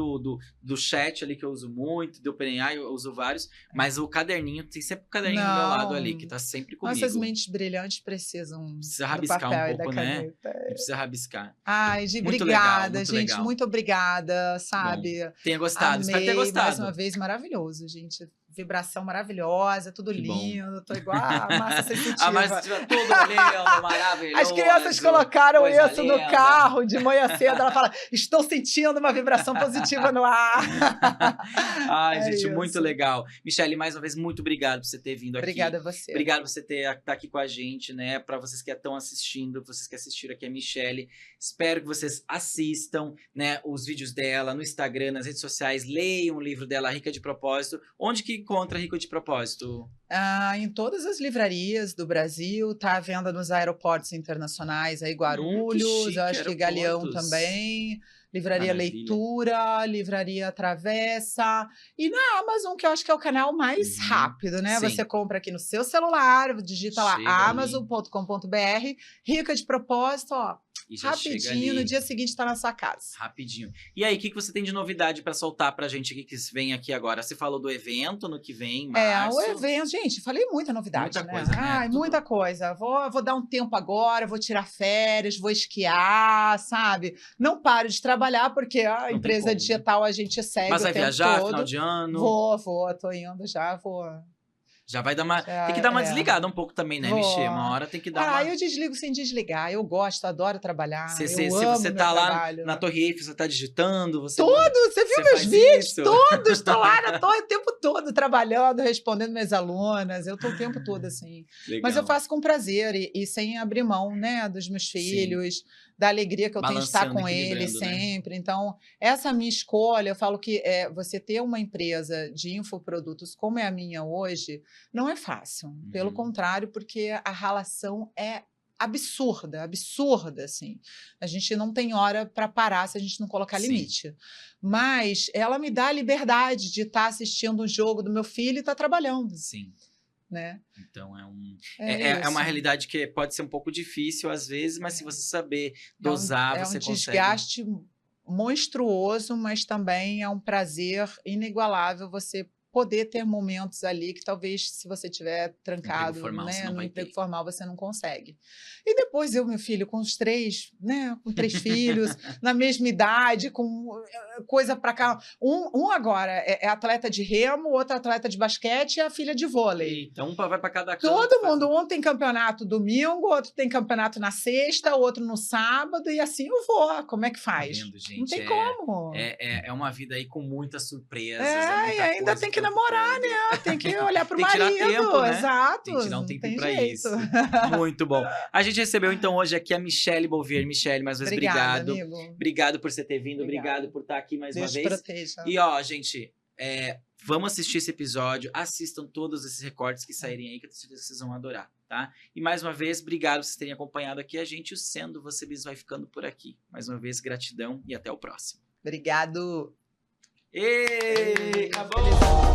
do chat ali que eu uso muito, do OpenAI eu uso vários, mas o caderninho, tem sempre o caderninho do meu lado ali, que tá sempre comigo. Nossas mentes brilhantes precisam Precisa rabiscar um pouco, né? Precisa rabiscar. Ai, obrigada, gente, muito obrigada, sabe? Bom, tenha gostado, espero ter gostado. Mais uma vez, maravilhoso, gente. vibração maravilhosa, tudo Que bom. lindo, tô igual a massa sensitiva. A massa sensitiva, tudo lindo, maravilhoso. As crianças colocaram coisa isso no linda. carro de manhã cedo. Ela fala: estou sentindo uma vibração positiva no ar. Ai, É gente, isso. muito legal. Michele, mais uma vez, muito obrigado por você ter vindo aqui. Obrigada a você. Obrigado por você estar aqui com a gente, né? Para vocês que estão assistindo, vocês que assistiram aqui a Michele, espero que vocês assistam, né, os vídeos dela no Instagram, nas redes sociais, leiam o livro dela, Rica de Propósito. Onde que encontra Rica de Propósito? Em todas as livrarias do Brasil, tá à venda nos aeroportos internacionais, aí Guarulhos, chique, eu acho que Galeão aeroportos. também, Livraria Maravilha. Leitura, Livraria Travessa, e na Amazon, que eu acho que é o canal mais rápido, né? Sim. Você compra aqui no seu celular, digita lá Chega ali. amazon.com.br, Rica de Propósito, ó, E já chega rapidinho, ali. no dia seguinte tá na sua casa. Rapidinho. E aí, o que você tem de novidade para soltar pra gente aqui que vem aqui agora? Você falou do evento no que vem, em março. O evento, gente, falei muita novidade, Muita né? coisa, né? Ai, Tudo. muita coisa. Vou dar um tempo agora, vou tirar férias, vou esquiar, sabe? Não paro de trabalhar, porque a tem empresa como, né? digital a gente segue Mas o vai tempo viajar todo. final de ano? Tô indo já, vou. Já vai dar uma... Já, tem que dar uma é. desligada um pouco também, né, Vou. Michê? Uma hora tem que dar uma... Eu desligo sem desligar. Eu gosto, adoro trabalhar. Se eu você amo tá meu lá trabalho. na Torre Eiffel, você tá digitando, você... Você viu Você meus faz vídeos? isso? Todos, tô lá, tô o tempo todo trabalhando, respondendo minhas alunas. Eu tô o tempo todo assim. Legal. Mas eu faço com prazer e sem abrir mão, né, dos meus filhos, da alegria que eu tenho de estar Balanceando, com eles equilibrando, né? sempre. Então, essa minha escolha, eu falo que você ter uma empresa de infoprodutos como é a minha hoje, não é fácil. Pelo contrário, porque a relação é absurda, assim. A gente não tem hora para parar se a gente não colocar Sim. limite. Mas ela me dá a liberdade de estar assistindo um jogo do meu filho e estar trabalhando, Sim. né? Então É é uma isso. realidade que pode ser um pouco difícil às vezes, mas se você saber dosar, É você um consegue. desgaste monstruoso, mas também é um prazer inigualável você poder ter momentos ali que talvez se você tiver trancado, formal, você né, não no vai emprego ter. formal você não consegue. E depois meu filho com os três, né, com 3 filhos, na mesma idade, com coisa para cá. Um agora é atleta de remo, outro atleta de basquete e a filha de vôlei. Então vai para cada canto. Todo mundo, um tem campeonato domingo, outro tem campeonato na sexta, outro no sábado, e assim eu vou. Como é que faz? Tá vendo, gente? Não tem como. É uma vida aí com muitas surpresas. E muita ainda coisa tem que o tempo namorar, todo. né? Tem que olhar pro Tem que tirar marido. tempo, né? Exato. Tem que tirar um não tempo tem pra jeito. isso. Muito bom. A gente recebeu então hoje aqui a Michele Bouvier. Michele, mais uma vez, Obrigada, obrigado. amigo. Obrigado por você ter vindo, Obrigada. obrigado por estar aqui mais Deus uma te vez. proteja. E ó, gente, vamos assistir esse episódio, assistam todos esses recortes que saírem aí, que eu tenho certeza que vocês vão adorar, tá? E mais uma vez, obrigado por vocês terem acompanhado aqui a gente. O Sendo Você Mesmo vai ficando por aqui. Mais uma vez, gratidão e até o próximo. Obrigado. Ei, acabou! Feliz ano.